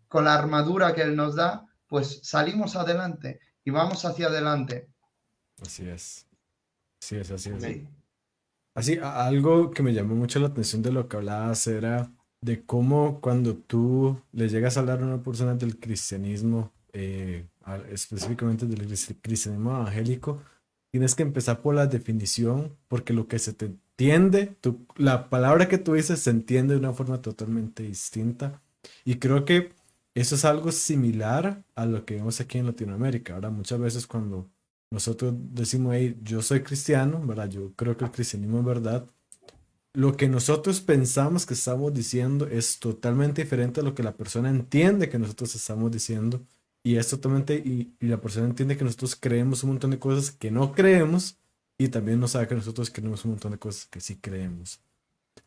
con la armadura que Él nos da, pues salimos adelante y vamos hacia adelante. Así es. Así es, así es. Amén. Sí, Así, algo que me llamó mucho la atención de lo que hablabas era de cómo cuando tú le llegas a hablar a una persona del cristianismo, específicamente del cristianismo evangélico, tienes que empezar por la definición, porque lo que se te entiende, la palabra que tú dices se entiende de una forma totalmente distinta. Y creo que eso es algo similar a lo que vemos aquí en Latinoamérica. Ahora, muchas veces cuando nosotros decimos, hey, yo soy cristiano, ¿verdad? Yo creo que el cristianismo es verdad. Lo que nosotros pensamos que estamos diciendo es totalmente diferente a lo que la persona entiende que nosotros estamos diciendo. Y es totalmente, y la persona entiende que nosotros creemos un montón de cosas que no creemos y también no sabe que nosotros creemos un montón de cosas que sí creemos.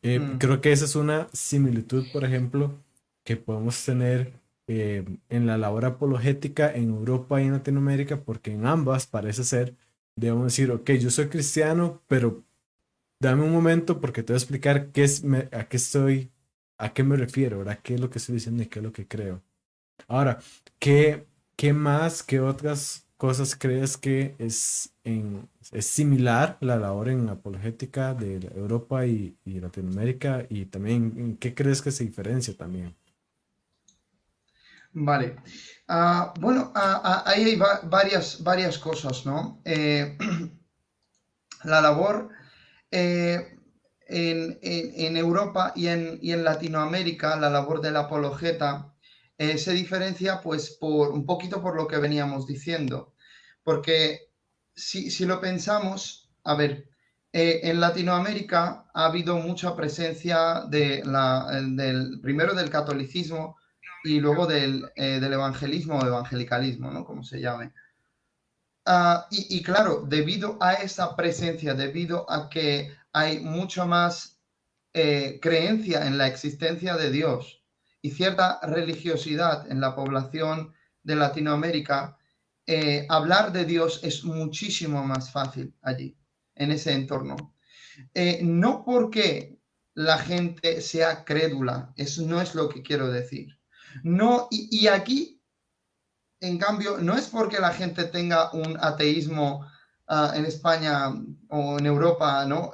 Creo que esa es una similitud, por ejemplo, que podemos tener en la labor apologética en Europa y en Latinoamérica, porque en ambas parece ser, debemos decir, ok, yo soy cristiano, pero dame un momento porque te voy a explicar a qué estoy, a qué me refiero, ¿verdad? ¿Qué es lo que estoy diciendo y qué es lo que creo? Ahora, ¿qué más, qué otras cosas crees que es similar la labor en apologética de Europa y Latinoamérica? Y también, ¿en qué crees que se diferencia también? vale. Bueno, ahí hay varias cosas, ¿no? La labor en Europa y en Latinoamérica, la labor del apologeta se diferencia pues por un poquito por lo que veníamos diciendo, porque si lo pensamos, a ver, en Latinoamérica ha habido mucha presencia primero del catolicismo y luego del evangelismo o evangelicalismo, ¿no? Como se llame. Y claro, debido a esa presencia, debido a que hay mucha más creencia en la existencia de Dios y cierta religiosidad en la población de Latinoamérica, hablar de Dios es muchísimo más fácil allí, en ese entorno. No porque la gente sea crédula, eso no es lo que quiero decir. No, y aquí, en cambio, no es porque la gente tenga un ateísmo en España o en Europa, ¿no?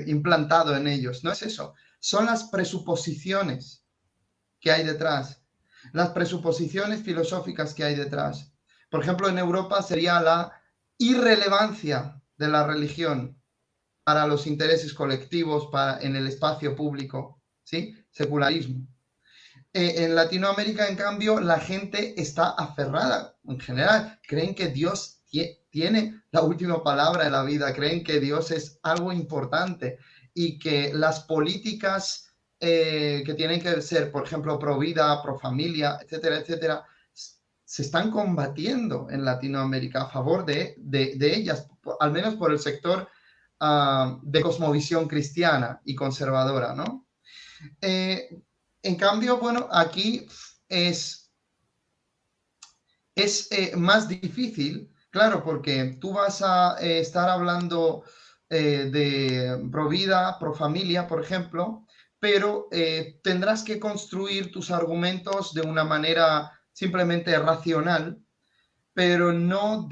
Implantado en ellos, no es eso. Son las presuposiciones que hay detrás, las presuposiciones filosóficas que hay detrás. Por ejemplo, en Europa sería la irrelevancia de la religión para los intereses colectivos, en el espacio público, ¿sí? Secularismo. En Latinoamérica, en cambio, la gente está aferrada, en general, creen que Dios tiene la última palabra en la vida, creen que Dios es algo importante y que las políticas que tienen que ser, por ejemplo, pro vida, pro familia, etcétera, etcétera, se están combatiendo en Latinoamérica a favor de ellas, al menos por el sector de cosmovisión cristiana y conservadora, ¿no? En cambio, bueno, aquí es más difícil, claro, porque tú vas a estar hablando de pro vida, pro familia, por ejemplo, pero tendrás que construir tus argumentos de una manera simplemente racional, pero no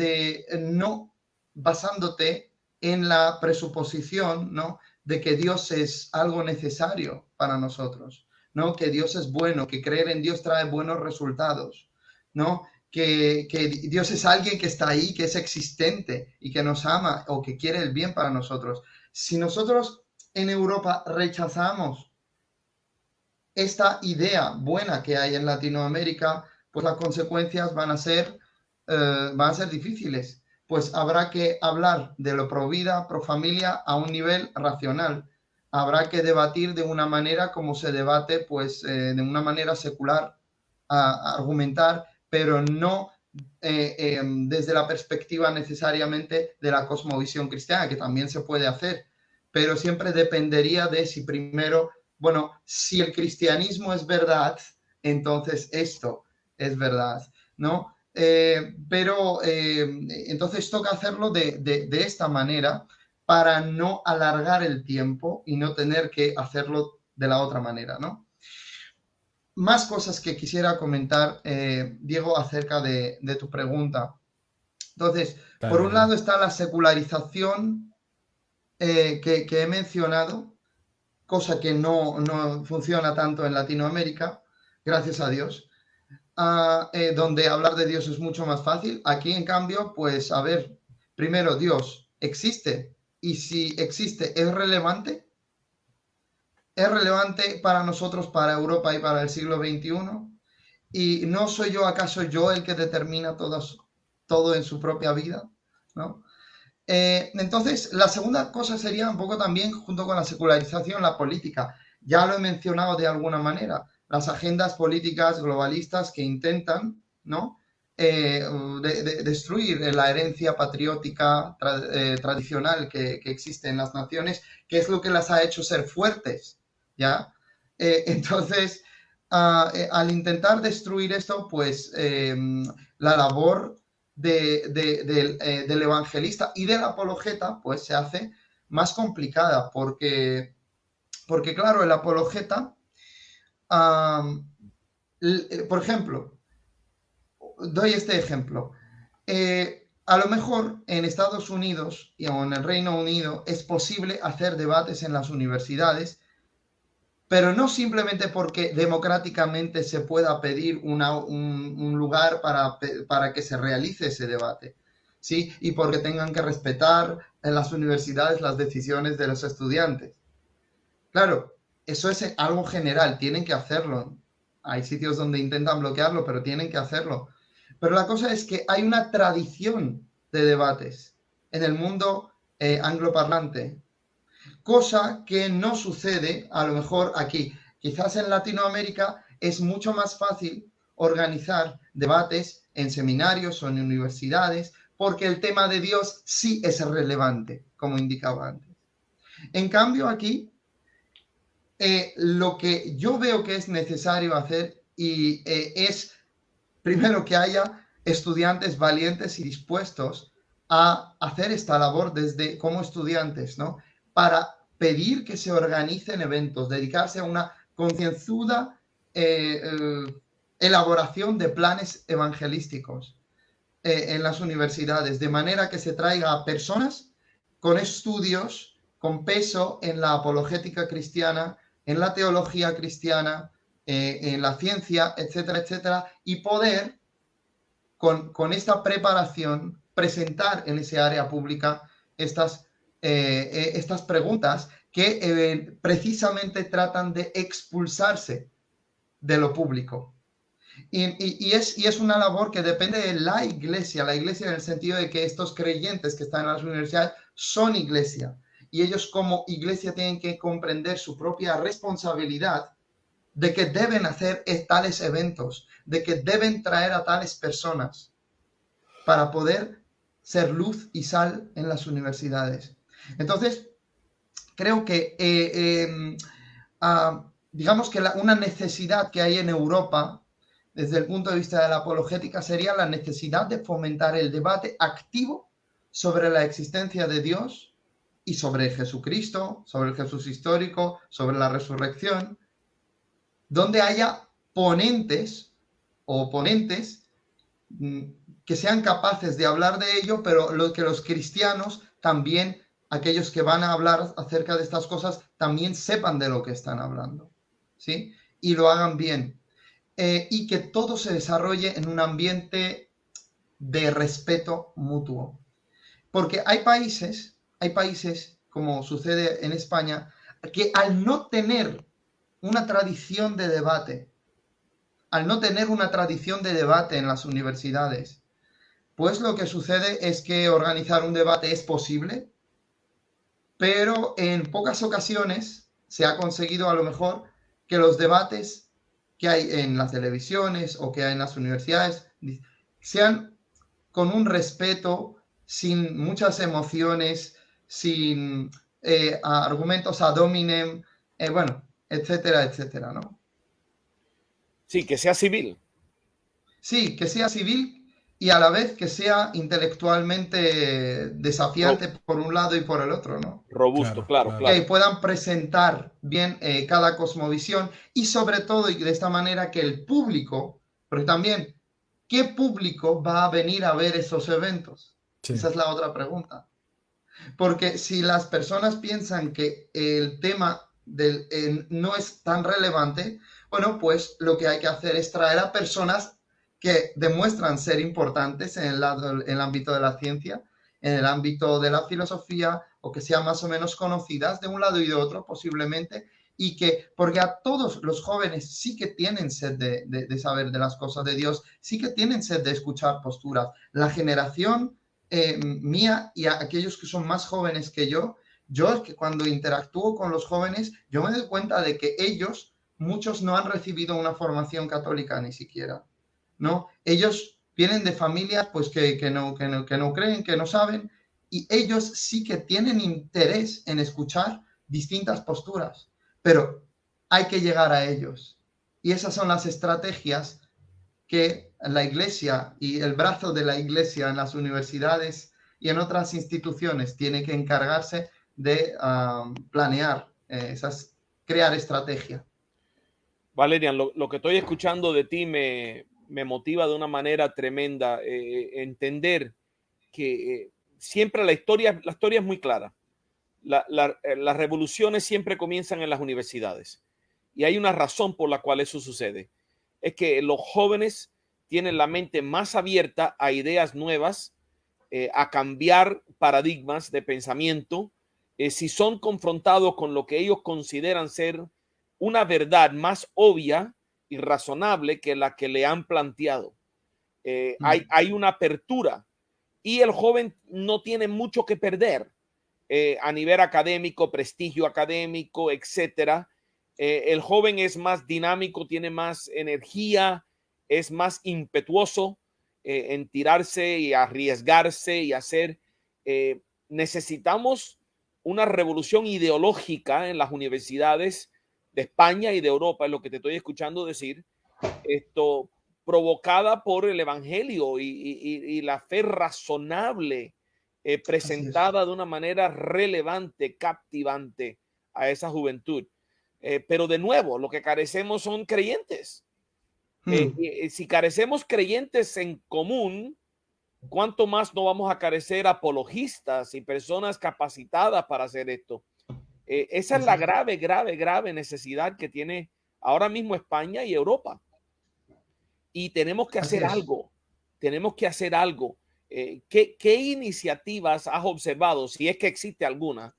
basándote en la presuposición, ¿no? De que Dios es algo necesario para nosotros, ¿no? Que Dios es bueno, que creer en Dios trae buenos resultados, ¿no? Que Dios es alguien que está ahí, que es existente y que nos ama o que quiere el bien para nosotros. Si nosotros en Europa rechazamos esta idea buena que hay en Latinoamérica, pues las consecuencias van a ser difíciles. Pues habrá que hablar de lo pro vida, pro familia a un nivel racional. Habrá que debatir de una manera como se debate, pues de una manera secular, argumentar, pero no desde la perspectiva necesariamente de la cosmovisión cristiana, que también se puede hacer, pero siempre dependería de si primero, bueno, si el cristianismo es verdad, entonces esto es verdad, ¿no? Pero entonces toca hacerlo de esta manera para no alargar el tiempo y no tener que hacerlo de la otra manera, ¿no? Más cosas que quisiera comentar, Diego, acerca de tu pregunta. Entonces, Dale, por un dale. lado está la secularización que he mencionado, cosa que no funciona tanto en Latinoamérica, gracias a Dios. Donde hablar de Dios es mucho más fácil. Aquí, en cambio, pues, a ver, primero, Dios existe, y si existe, ¿es relevante? ¿Es relevante para nosotros, para Europa y para el siglo XXI? ¿Y no soy yo, acaso yo, el que determina todo en su propia vida? ¿No? Entonces, la segunda cosa sería un poco también, junto con la secularización, la política. Ya lo he mencionado de alguna manera, las agendas políticas globalistas que intentan, ¿no? Destruir la herencia patriótica tradicional que existe en las naciones, que es lo que las ha hecho ser fuertes, ¿ya? Entonces, al intentar destruir esto, pues la labor del evangelista y del apologeta, pues se hace más complicada, porque claro, el apologeta, por ejemplo, doy este ejemplo, a lo mejor en Estados Unidos o en el Reino Unido es posible hacer debates en las universidades, pero no simplemente porque democráticamente se pueda pedir un lugar para que se realice ese debate, ¿sí? Y porque tengan que respetar en las universidades las decisiones de los estudiantes. Claro, eso es algo general, tienen que hacerlo. Hay sitios donde intentan bloquearlo, pero tienen que hacerlo. Pero la cosa es que hay una tradición de debates en el mundo angloparlante, cosa que no sucede a lo mejor aquí. Quizás en Latinoamérica es mucho más fácil organizar debates en seminarios o en universidades porque el tema de Dios sí es relevante, como indicaba antes. En cambio aquí, lo que yo veo que es necesario hacer es primero que haya estudiantes valientes y dispuestos a hacer esta labor desde como estudiantes, ¿no? Para pedir que se organicen eventos, dedicarse a una concienzuda elaboración de planes evangelísticos en las universidades, de manera que se traiga a personas con estudios, con peso en la apologética cristiana, en la teología cristiana, en la ciencia, etcétera, etcétera, y poder con esta preparación presentar en ese área pública estas preguntas que precisamente tratan de expulsarse de lo público. Y es una labor que depende de la iglesia en el sentido de que estos creyentes que están en las universidades son iglesia, y ellos como iglesia tienen que comprender su propia responsabilidad de que deben hacer tales eventos, de que deben traer a tales personas para poder ser luz y sal en las universidades. Entonces, creo que digamos que una necesidad que hay en Europa desde el punto de vista de la apologética sería la necesidad de fomentar el debate activo sobre la existencia de Dios y sobre Jesucristo, sobre el Jesús histórico, sobre la resurrección, donde haya ponentes o oponentes que sean capaces de hablar de ello, pero que los cristianos también, aquellos que van a hablar acerca de estas cosas, también sepan de lo que están hablando, ¿sí? Y lo hagan bien. Y que todo se desarrolle en un ambiente de respeto mutuo. Porque hay países, como sucede en España, que al no tener una tradición de debate, en las universidades, pues lo que sucede es que organizar un debate es posible, pero en pocas ocasiones se ha conseguido a lo mejor que los debates que hay en las televisiones o que hay en las universidades sean con un respeto, sin muchas emociones, sin argumentos ad hominem, bueno, etcétera, etcétera, ¿no? Sí, que sea civil. Sí, que sea civil y a la vez que sea intelectualmente desafiante por un lado y por el otro, ¿no? Robusto, claro. Que puedan presentar bien cada cosmovisión y sobre todo, y de esta manera que el público, porque también, ¿qué público va a venir a ver esos eventos? Sí. Esa es la otra pregunta. Porque si las personas piensan que el tema no es tan relevante, bueno, pues lo que hay que hacer es traer a personas que demuestran ser importantes en el ámbito de la ciencia, en el ámbito de la filosofía, o que sean más o menos conocidas de un lado y de otro posiblemente, y porque a todos los jóvenes sí que tienen sed de saber de las cosas de Dios, sí que tienen sed de escuchar posturas. La generación mía y a aquellos que son más jóvenes que yo es que cuando interactúo con los jóvenes, yo me doy cuenta de que muchos no han recibido una formación católica ni siquiera, ¿no? Ellos vienen de familias pues que no creen, que no saben, y ellos sí que tienen interés en escuchar distintas posturas, pero hay que llegar a ellos. Y esas son las estrategias que la iglesia y el brazo de la iglesia en las universidades y en otras instituciones tiene que encargarse de planear, crear estrategia. Valerian, lo que estoy escuchando de ti me motiva de una manera tremenda entender que siempre la historia es muy clara. Las revoluciones siempre comienzan en las universidades y hay una razón por la cual eso sucede. Es que los jóvenes tienen la mente más abierta a ideas nuevas, a cambiar paradigmas de pensamiento, si son confrontados con lo que ellos consideran ser una verdad más obvia y razonable que la que le han planteado. Hay una apertura y el joven no tiene mucho que perder a nivel académico, prestigio académico, etcétera. El joven es más dinámico, tiene más energía, es más impetuoso en tirarse y arriesgarse y hacer. Necesitamos una revolución ideológica en las universidades de España y de Europa, es lo que te estoy escuchando decir, esto provocada por el evangelio y la fe razonable presentada de una manera relevante, captivante a esa juventud. Pero de nuevo, lo que carecemos son creyentes. Si carecemos creyentes en común, ¿cuánto más no vamos a carecer apologistas y personas capacitadas para hacer esto? Esa es la grave, grave, grave necesidad que tiene ahora mismo España y Europa. Y tenemos que hacer algo. Tenemos que hacer algo. ¿Qué iniciativas has observado, si es que existe alguna,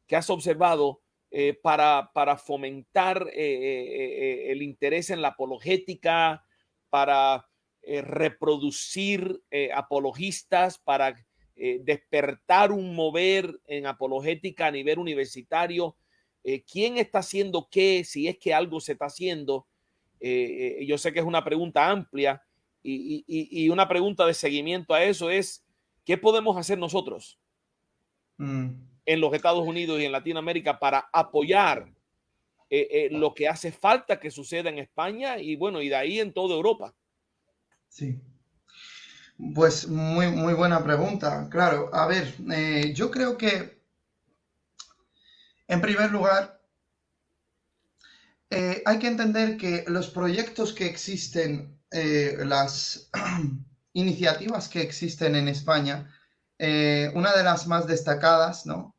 que has observado para fomentar el interés en la apologética, para reproducir apologistas, para despertar un mover en apologética a nivel universitario? ¿Quién está haciendo qué? Si es que algo se está haciendo. Yo sé que es una pregunta amplia y una pregunta de seguimiento a eso es, ¿qué podemos hacer nosotros en los Estados Unidos y en Latinoamérica para apoyar lo que hace falta que suceda en España y bueno, y de ahí en toda Europa? Sí. Pues muy buena pregunta. Claro, a ver, yo creo que en primer lugar hay que entender que los proyectos que existen, las iniciativas que existen en España, una de las más destacadas, ¿no?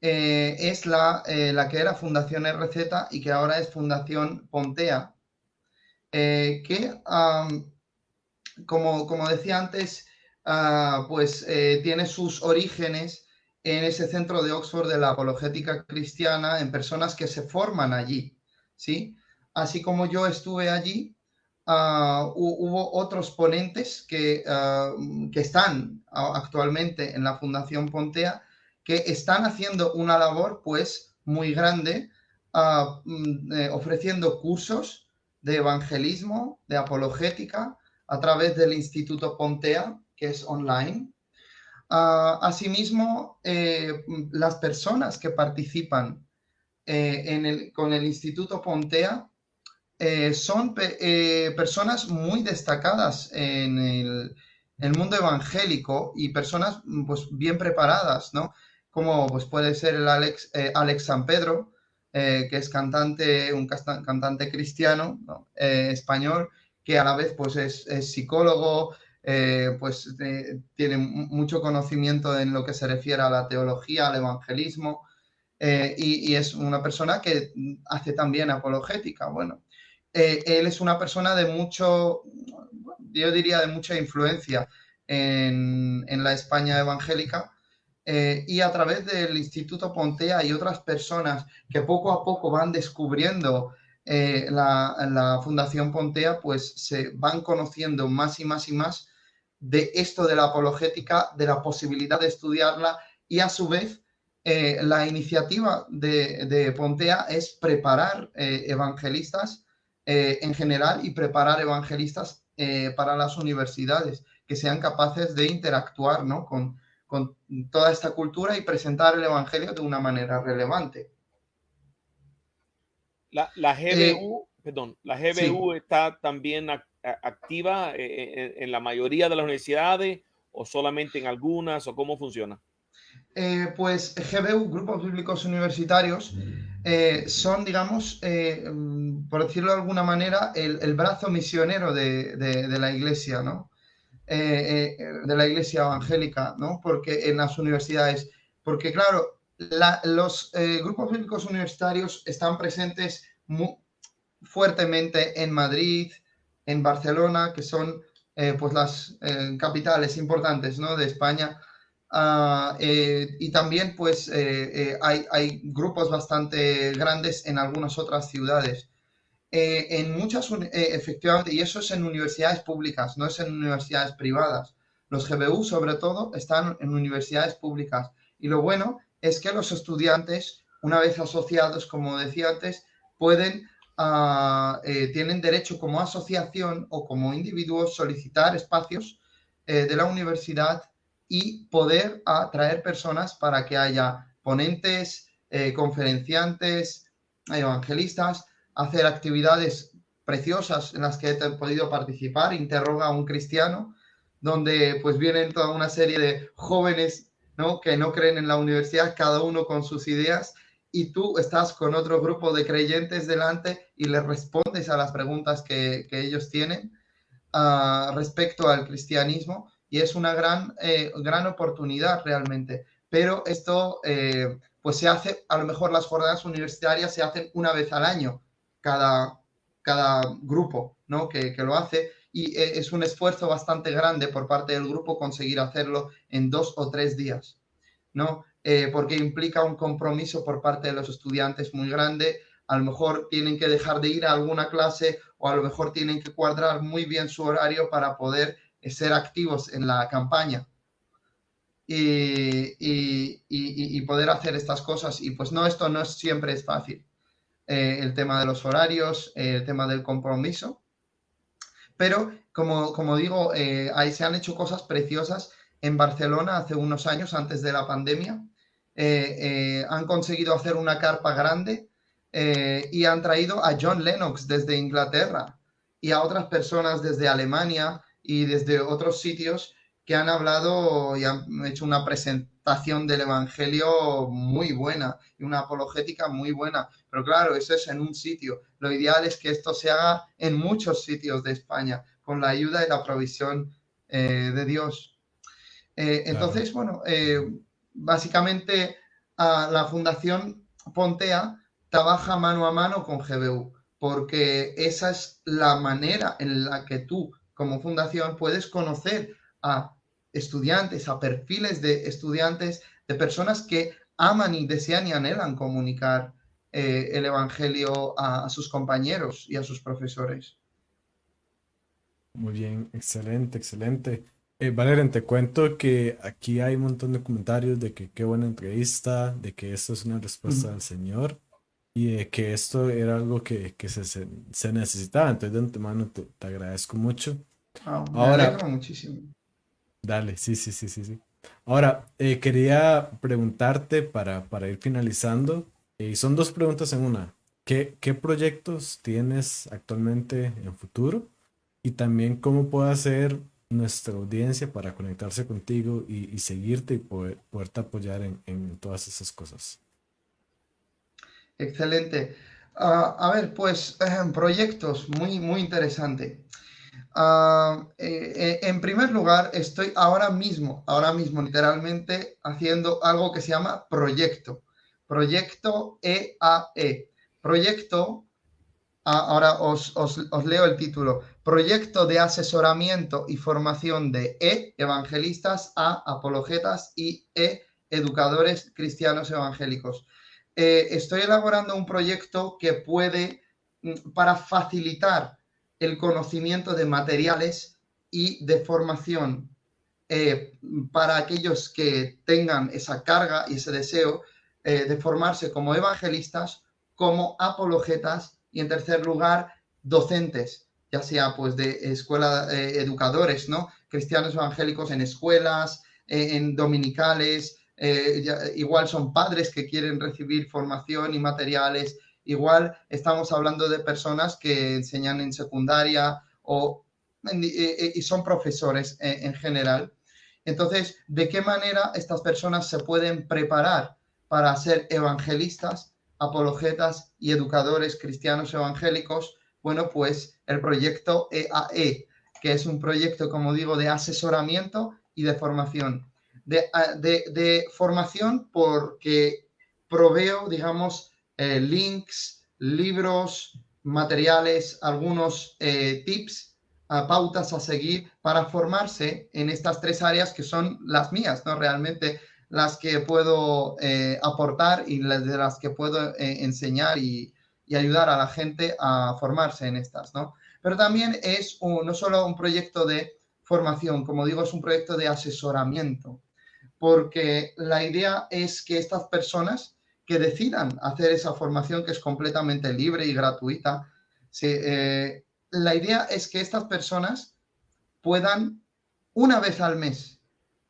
Es la que era Fundación RZ y que ahora es Fundación Pontea, que, como decía antes, pues tiene sus orígenes en ese centro de Oxford de la apologética cristiana, en personas que se forman allí, ¿sí? Así como yo estuve allí, hubo otros ponentes que están actualmente en la Fundación Pontea, que están haciendo una labor pues muy grande, ofreciendo cursos de evangelismo, de apologética, a través del Instituto Pontea, que es online. Asimismo, las personas que participan con el Instituto Pontea son personas muy destacadas en el mundo evangélico y personas pues bien preparadas, ¿no? Como pues puede ser el Alex San Pedro, que es un cantante cristiano, ¿no? Español, que a la vez pues es psicólogo, pues tiene mucho conocimiento en lo que se refiere a la teología, al evangelismo, y es una persona que hace también apologética. Bueno, él es una persona de mucho, yo diría de mucha influencia en la España evangélica, y a través del Instituto Pontea y otras personas que poco a poco van descubriendo la Fundación Pontea, pues se van conociendo más y más y más de esto de la apologética, de la posibilidad de estudiarla, y a su vez la iniciativa de Pontea es preparar evangelistas en general y preparar evangelistas para las universidades, que sean capaces de interactuar, ¿no? con toda esta cultura y presentar el evangelio de una manera relevante. La GBU, la GBU Sí. está también activa en la mayoría de las universidades o solamente en algunas, o cómo funciona. Pues GBU, Grupos Bíblicos Universitarios, son, digamos, por decirlo de alguna manera, el brazo misionero de la Iglesia, ¿no? De la Iglesia evangélica, ¿no? Porque en las universidades, porque claro, los grupos bíblicos universitarios están presentes muy fuertemente en Madrid, en Barcelona, que son pues las capitales importantes, ¿no? De España. Y también pues hay grupos bastante grandes en algunas otras ciudades. En muchas, efectivamente, y eso es en universidades públicas, no es en universidades privadas. Los GBU, sobre todo, están en universidades públicas. Y lo bueno es que los estudiantes, una vez asociados, como decía antes, tienen derecho como asociación o como individuos solicitar espacios de la universidad y poder atraer personas para que haya ponentes, conferenciantes, evangelistas, hacer actividades preciosas en las que he podido participar, Interroga a un cristiano, donde pues vienen toda una serie de jóvenes, ¿no?, que no creen en la universidad, cada uno con sus ideas, y tú estás con otro grupo de creyentes delante y les respondes a las preguntas que ellos tienen respecto al cristianismo, y es una gran oportunidad realmente. Pero esto pues se hace, a lo mejor las jornadas universitarias se hacen una vez al año, cada, cada grupo, ¿no?, que lo hace, y es un esfuerzo bastante grande por parte del grupo conseguir hacerlo en 2 o 3 días, ¿no? Porque implica un compromiso por parte de los estudiantes muy grande. A lo mejor tienen que dejar de ir a alguna clase o a lo mejor tienen que cuadrar muy bien su horario para poder ser activos en la campaña y poder hacer estas cosas. Y pues no, esto no siempre es fácil. El tema de los horarios, el tema del compromiso. Pero, como digo, ahí se han hecho cosas preciosas en Barcelona hace unos años, antes de la pandemia. Han conseguido hacer una carpa grande y han traído a John Lennox desde Inglaterra y a otras personas desde Alemania y desde otros sitios que han hablado y han hecho una presentación del Evangelio muy buena y una apologética muy buena. Pero claro, eso es en un sitio. Lo ideal es que esto se haga en muchos sitios de España, con la ayuda y la provisión de Dios. Claro. Entonces, bueno, básicamente la Fundación Pontea trabaja mano a mano con GBU, porque esa es la manera en la que tú, como fundación, puedes conocer a estudiantes, a perfiles de estudiantes, de personas que aman y desean y anhelan comunicar el Evangelio a sus compañeros y a sus profesores. Muy bien, excelente, excelente. Valerian, te cuento que aquí hay un montón de comentarios de que qué buena entrevista, de que esto es una respuesta del Señor y de que esto era algo que se necesitaba. Entonces, de antemano te agradezco mucho. Me Ahora, alegro muchísimo. dale, sí, sí, sí, sí, sí. Ahora, quería preguntarte para ir finalizando, y son dos preguntas en una. ¿Qué proyectos tienes actualmente en futuro? Y también cómo puede hacer nuestra audiencia para conectarse contigo y seguirte y poderte apoyar en todas esas cosas. Excelente. A ver, pues proyectos, muy interesante. En primer lugar, estoy ahora mismo, literalmente, haciendo algo que se llama Proyecto EAE. Proyecto, ahora os leo el título. Proyecto de asesoramiento y formación de evangelistas, apologetas y educadores cristianos evangélicos. Estoy elaborando un proyecto que puede, para facilitar el conocimiento de materiales y de formación eh, para aquellos que tengan esa carga y ese deseo de formarse como evangelistas, como apologetas y, en tercer lugar, docentes, ya sea pues de escuela, educadores, ¿no?, cristianos evangélicos en escuelas, en dominicales, igual son padres que quieren recibir formación y materiales, igual estamos hablando de personas que enseñan en secundaria y son profesores en general. Entonces, ¿de qué manera estas personas se pueden preparar para ser evangelistas, apologetas y educadores cristianos evangélicos? Bueno, pues el proyecto EAE, que es un proyecto, como digo, de asesoramiento y de formación. De formación porque proveo, digamos, links, libros, materiales, algunos tips, pautas a seguir para formarse en estas tres áreas que son las mías, ¿no? Realmente las que puedo aportar y de las que puedo enseñar y ayudar a la gente a formarse en estas, ¿no? Pero también es no solo un proyecto de formación. Como digo, es un proyecto de asesoramiento, porque la idea es que estas personas que decidan hacer esa formación, que es completamente libre y gratuita, la idea es que estas personas puedan una vez al mes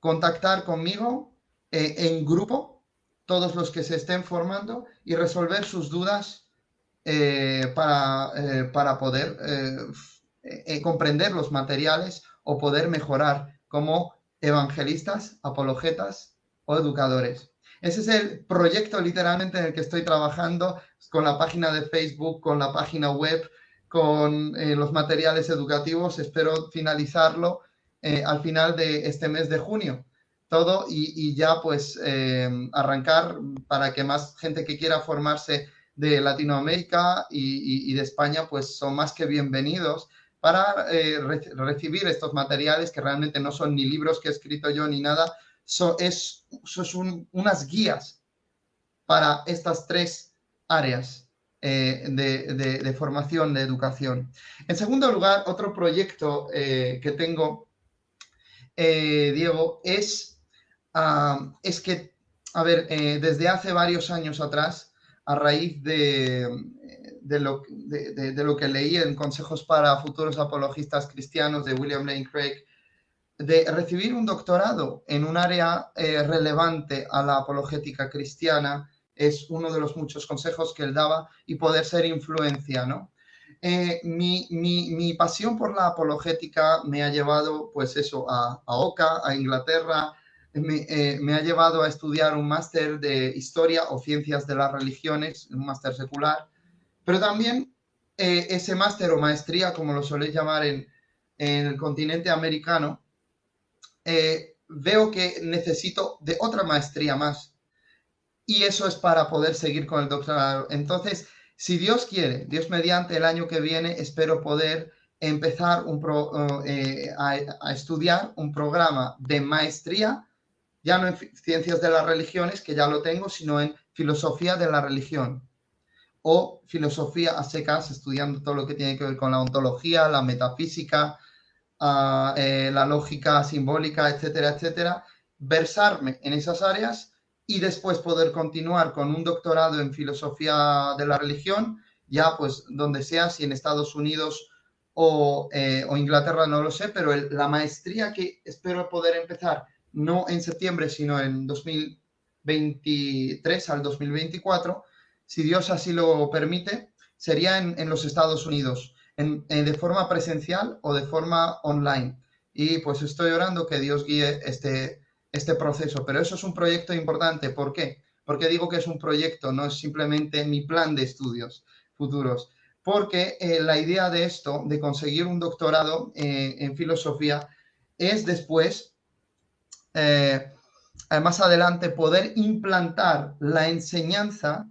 contactar conmigo en grupo, todos los que se estén formando, y resolver sus dudas para poder comprender los materiales o poder mejorar como evangelistas, apologetas o educadores. Ese es el proyecto literalmente en el que estoy trabajando, con la página de Facebook, con la página web, con los materiales educativos. Espero finalizarlo al final de este mes de junio. Todo y ya pues arrancar para que más gente que quiera formarse de Latinoamérica y de España pues son más que bienvenidos para recibir estos materiales que realmente no son ni libros que he escrito yo ni nada, son unas guías para estas tres áreas de formación, de educación. En segundo lugar, otro proyecto que tengo, Diego, es que, a ver, desde hace varios años atrás, a raíz de lo que leí en Consejos para Futuros Apologistas Cristianos de William Lane Craig, de recibir un doctorado en un área relevante a la apologética cristiana, es uno de los muchos consejos que él daba, y poder ser influencia, ¿no? Mi pasión por la apologética me ha llevado, pues eso, a Oca, a Inglaterra. Me ha llevado a estudiar un máster de Historia o Ciencias de las Religiones, un máster secular, pero también ese máster o maestría, como lo soléis llamar en el continente americano, veo que necesito de otra maestría más, y eso es para poder seguir con el doctorado. Entonces, si Dios quiere, Dios mediante, el año que viene, espero poder empezar a estudiar un programa de maestría, ya no en ciencias de las religiones, que ya lo tengo, sino en filosofía de la religión, o filosofía a secas, estudiando todo lo que tiene que ver con la ontología, la metafísica, la lógica simbólica, etcétera, etcétera, versarme en esas áreas y después poder continuar con un doctorado en filosofía de la religión, ya pues donde sea, si en Estados Unidos o Inglaterra, no lo sé, pero la maestría que espero poder empezar no en septiembre, sino en 2023 al 2024, si Dios así lo permite, sería en los Estados Unidos, de forma presencial o de forma online. Y pues estoy orando que Dios guíe este proceso. Pero eso es un proyecto importante. ¿Por qué? Porque digo que es un proyecto, no es simplemente mi plan de estudios futuros. Porque la idea de esto, de conseguir un doctorado en filosofía, es después, más adelante, poder implantar la enseñanza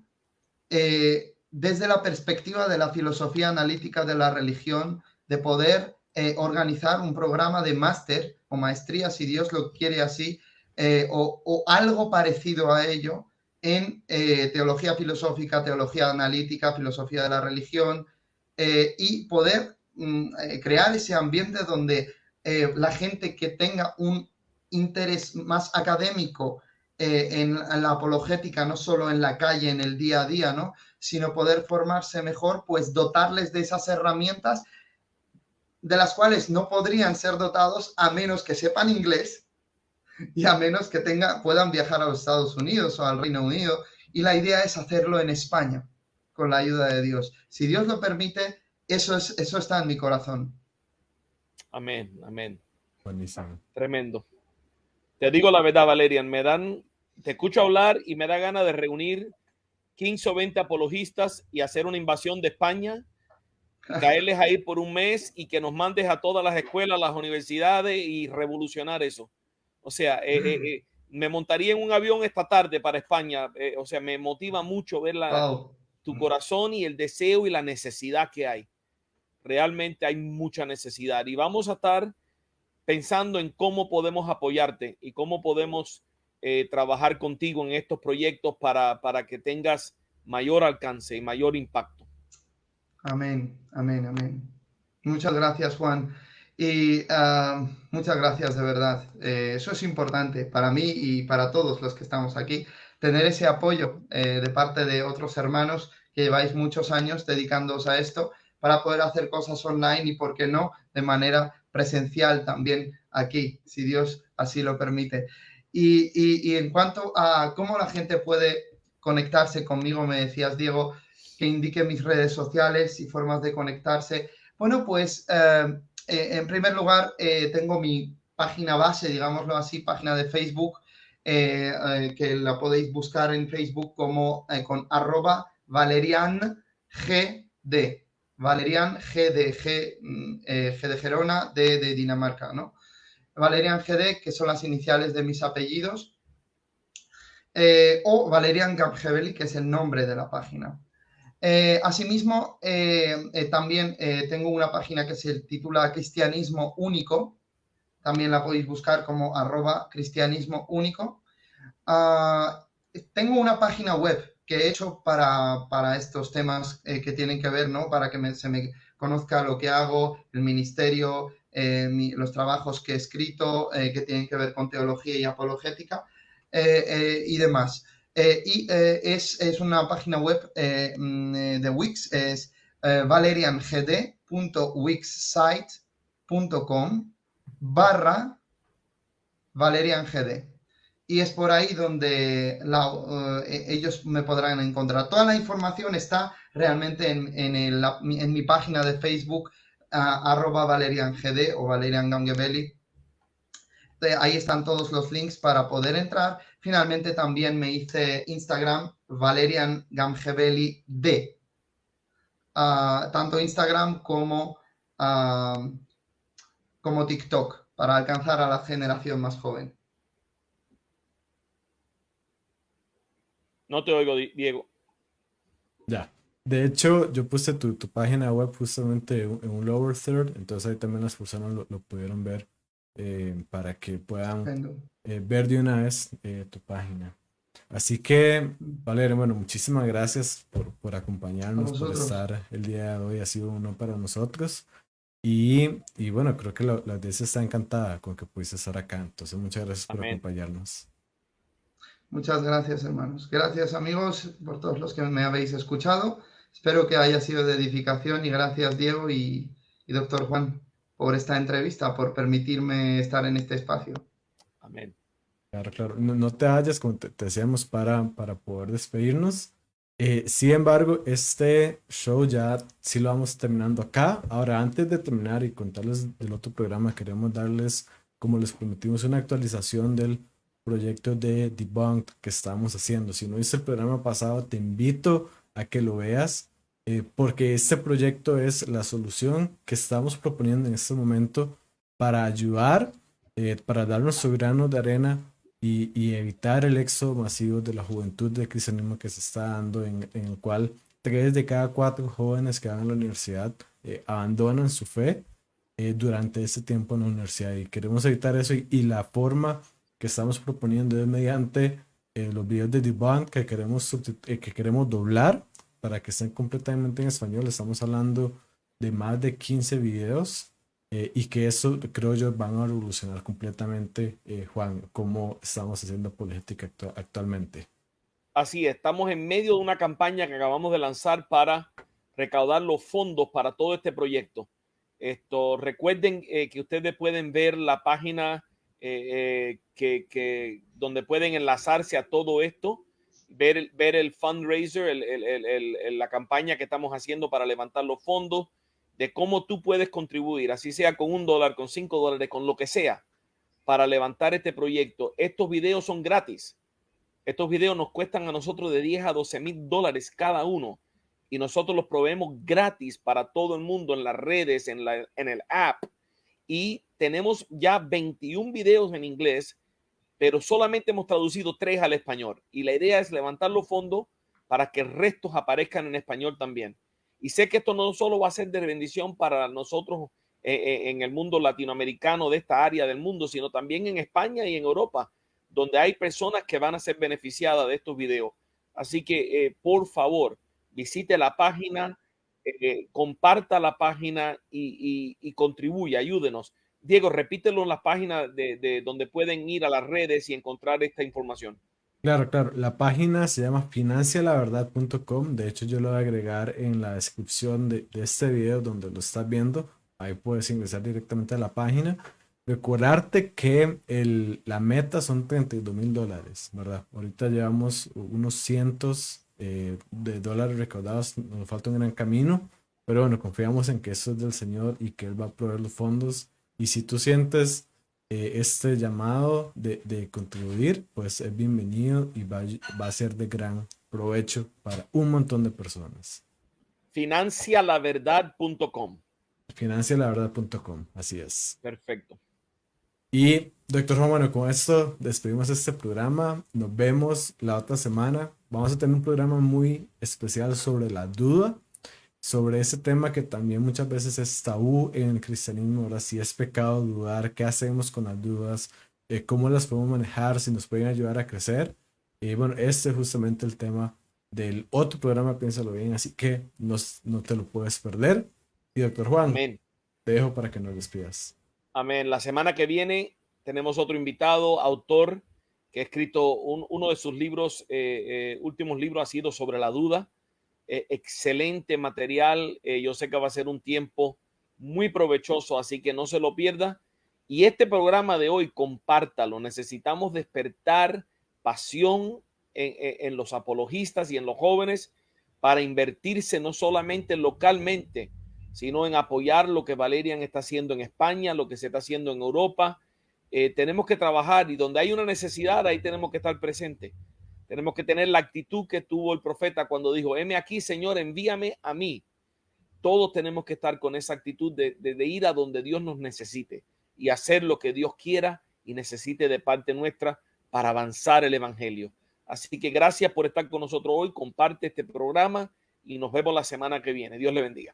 desde la perspectiva de la filosofía analítica de la religión, de poder organizar un programa de máster o maestría, si Dios lo quiere así, o algo parecido a ello en teología filosófica, teología analítica, filosofía de la religión, y poder crear ese ambiente donde la gente que tenga un interés más académico en la apologética, no solo en la calle, en el día a día, ¿no?, sino poder formarse mejor, pues dotarles de esas herramientas de las cuales no podrían ser dotados a menos que sepan inglés y a menos que puedan viajar a los Estados Unidos o al Reino Unido. Y la idea es hacerlo en España, con la ayuda de Dios. Si Dios lo permite, eso está en mi corazón. Amén, amén. Buenísimo. Tremendo. Te digo la verdad, Valerian, te escucho hablar y me da ganas de reunir 15 o 20 apologistas y hacer una invasión de España, y caerles ahí por un mes y que nos mandes a todas las escuelas, las universidades y revolucionar eso. O sea, me montaría en un avión esta tarde para España. O sea, me motiva mucho ver tu corazón y el deseo y la necesidad que hay. Realmente hay mucha necesidad y vamos a estar pensando en cómo podemos apoyarte y cómo podemos trabajar contigo en estos proyectos para que tengas mayor alcance y mayor impacto. Amén, amén, amén. Muchas gracias, Juan. Y muchas gracias, de verdad. Eso es importante para mí y para todos los que estamos aquí, tener ese apoyo de parte de otros hermanos que lleváis muchos años dedicándoos a esto para poder hacer cosas online y, por qué no, de manera presencial también aquí, si Dios así lo permite. Y en cuanto a cómo la gente puede conectarse conmigo, me decías, Diego, que indique mis redes sociales y formas de conectarse. Bueno, pues en primer lugar, tengo mi página base, digámoslo así, página de Facebook, que la podéis buscar en Facebook como con @valeriangd. Valerian G G de Gerona, D de Dinamarca, ¿no? Valerian GD, que son las iniciales de mis apellidos, o Valerian Gamgeveli, que es el nombre de la página. Asimismo, también tengo una página que se titula Cristianismo Único, también la podéis buscar como @cristianismo único. Tengo una página web que he hecho para estos temas que tienen que ver, ¿no? Para que se me conozca lo que hago, el ministerio, los trabajos que he escrito, que tienen que ver con teología y apologética y demás. Es una página web de Wix, es valeriangd.wixsite.com/ValerianGD. Y es por ahí donde ellos me podrán encontrar. Toda la información está realmente en mi página de Facebook, @valeriangd o Valerian Gamgeveli. Ahí están todos los links para poder entrar. Finalmente también me hice Instagram, Valerian Gamgeveli D. Tanto Instagram como TikTok, para alcanzar a la generación más joven. No te oigo, Diego. Ya. De hecho, yo puse tu página web justamente en un lower third, entonces ahí también las personas lo pudieron ver para que puedan ver de una vez tu página. Así que, Valeria, bueno, muchísimas gracias por acompañarnos, por estar el día de hoy. Ha sido uno para nosotros. Y bueno, creo que la audiencia está encantada con que pudiste estar acá. Entonces, muchas gracias por acompañarnos. Muchas gracias, hermanos. Gracias, amigos, por todos los que me habéis escuchado. Espero que haya sido de edificación y gracias, Diego y doctor Juan, por esta entrevista, por permitirme estar en este espacio. Amén. Claro, claro. No te vayas, como te decíamos, para poder despedirnos. Sin embargo, este show ya sí lo vamos terminando acá. Ahora, antes de terminar y contarles del otro programa, queremos darles, como les prometimos, una actualización del proyecto de Debunked que estamos haciendo. Si no viste el programa pasado, te invito a que lo veas, porque este proyecto es la solución que estamos proponiendo en este momento para ayudar, para dar nuestro grano de arena y evitar el éxodo masivo de la juventud del cristianismo que se está dando, en el cual 3 de cada 4 jóvenes que van a la universidad abandonan su fe durante este tiempo en la universidad. Y queremos evitar eso, y la forma que estamos proponiendo es mediante los videos de Debunk que queremos doblar para que estén completamente en español. Estamos hablando de más de 15 videos. Y que eso, creo yo, van a revolucionar completamente, Juan, cómo estamos haciendo apologética actualmente. Así es, estamos en medio de una campaña que acabamos de lanzar para recaudar los fondos para todo este proyecto. Recuerden que ustedes pueden ver la página donde pueden enlazarse a todo esto, ver el fundraiser, la campaña que estamos haciendo para levantar los fondos, de cómo tú puedes contribuir, así sea con $1, con $5, con lo que sea, para levantar este proyecto. Estos videos son gratis. Estos videos nos cuestan a nosotros de $10 a $12,000 cada uno, y nosotros los proveemos gratis para todo el mundo en las redes, en el app. Y tenemos ya 21 videos en inglés, pero solamente hemos traducido 3 al español. Y la idea es levantar los fondos para que el resto aparezcan en español también. Y sé que esto no solo va a ser de bendición para nosotros en el mundo latinoamericano de esta área del mundo, sino también en España y en Europa, donde hay personas que van a ser beneficiadas de estos videos. Así que, por favor, visite la página comparta la página y contribuya, ayúdenos. Diego, repítelo en las páginas de donde pueden ir a las redes y encontrar esta información. Claro, claro. La página se llama financialaverdad.com. De hecho, yo lo voy a agregar en la descripción de este video donde lo estás viendo. Ahí puedes ingresar directamente a la página. Recordarte que la meta son $32,000, ¿verdad? Ahorita llevamos unos cientos de dólares recaudados. Nos falta un gran camino. Pero bueno, confiamos en que eso es del Señor y que Él va a proveer los fondos. Y si tú sientes este llamado de contribuir, pues es bienvenido y va a ser de gran provecho para un montón de personas. Financialaverdad.com. Financialaverdad.com, así es. Perfecto. Y doctor Juan, bueno, con esto despedimos este programa. Nos vemos la otra semana. Vamos a tener un programa muy especial sobre la duda, sobre ese tema que también muchas veces es tabú en el cristianismo. Ahora, si es pecado dudar, ¿qué hacemos con las dudas? ¿Cómo las podemos manejar? Si nos pueden ayudar a crecer. Y bueno, este es justamente el tema del otro programa, piénsalo bien, así que no te lo puedes perder. Y doctor Juan, Amén. te dejo para que nos despidas. Amén. La semana que viene tenemos otro invitado, autor, que ha escrito uno de sus libros, últimos libros ha sido sobre la duda. Excelente material. Yo sé que va a ser un tiempo muy provechoso, así que no se lo pierda. Y este programa de hoy, compártalo. Necesitamos despertar pasión en los apologistas y en los jóvenes para invertirse no solamente localmente, sino en apoyar lo que Valerian está haciendo en España, lo que se está haciendo en Europa. Tenemos que trabajar y donde hay una necesidad, ahí tenemos que estar presentes. Tenemos que tener la actitud que tuvo el profeta cuando dijo, heme aquí, Señor, envíame a mí. Todos tenemos que estar con esa actitud de ir a donde Dios nos necesite y hacer lo que Dios quiera y necesite de parte nuestra para avanzar el evangelio. Así que gracias por estar con nosotros hoy. Comparte este programa y nos vemos la semana que viene. Dios le bendiga.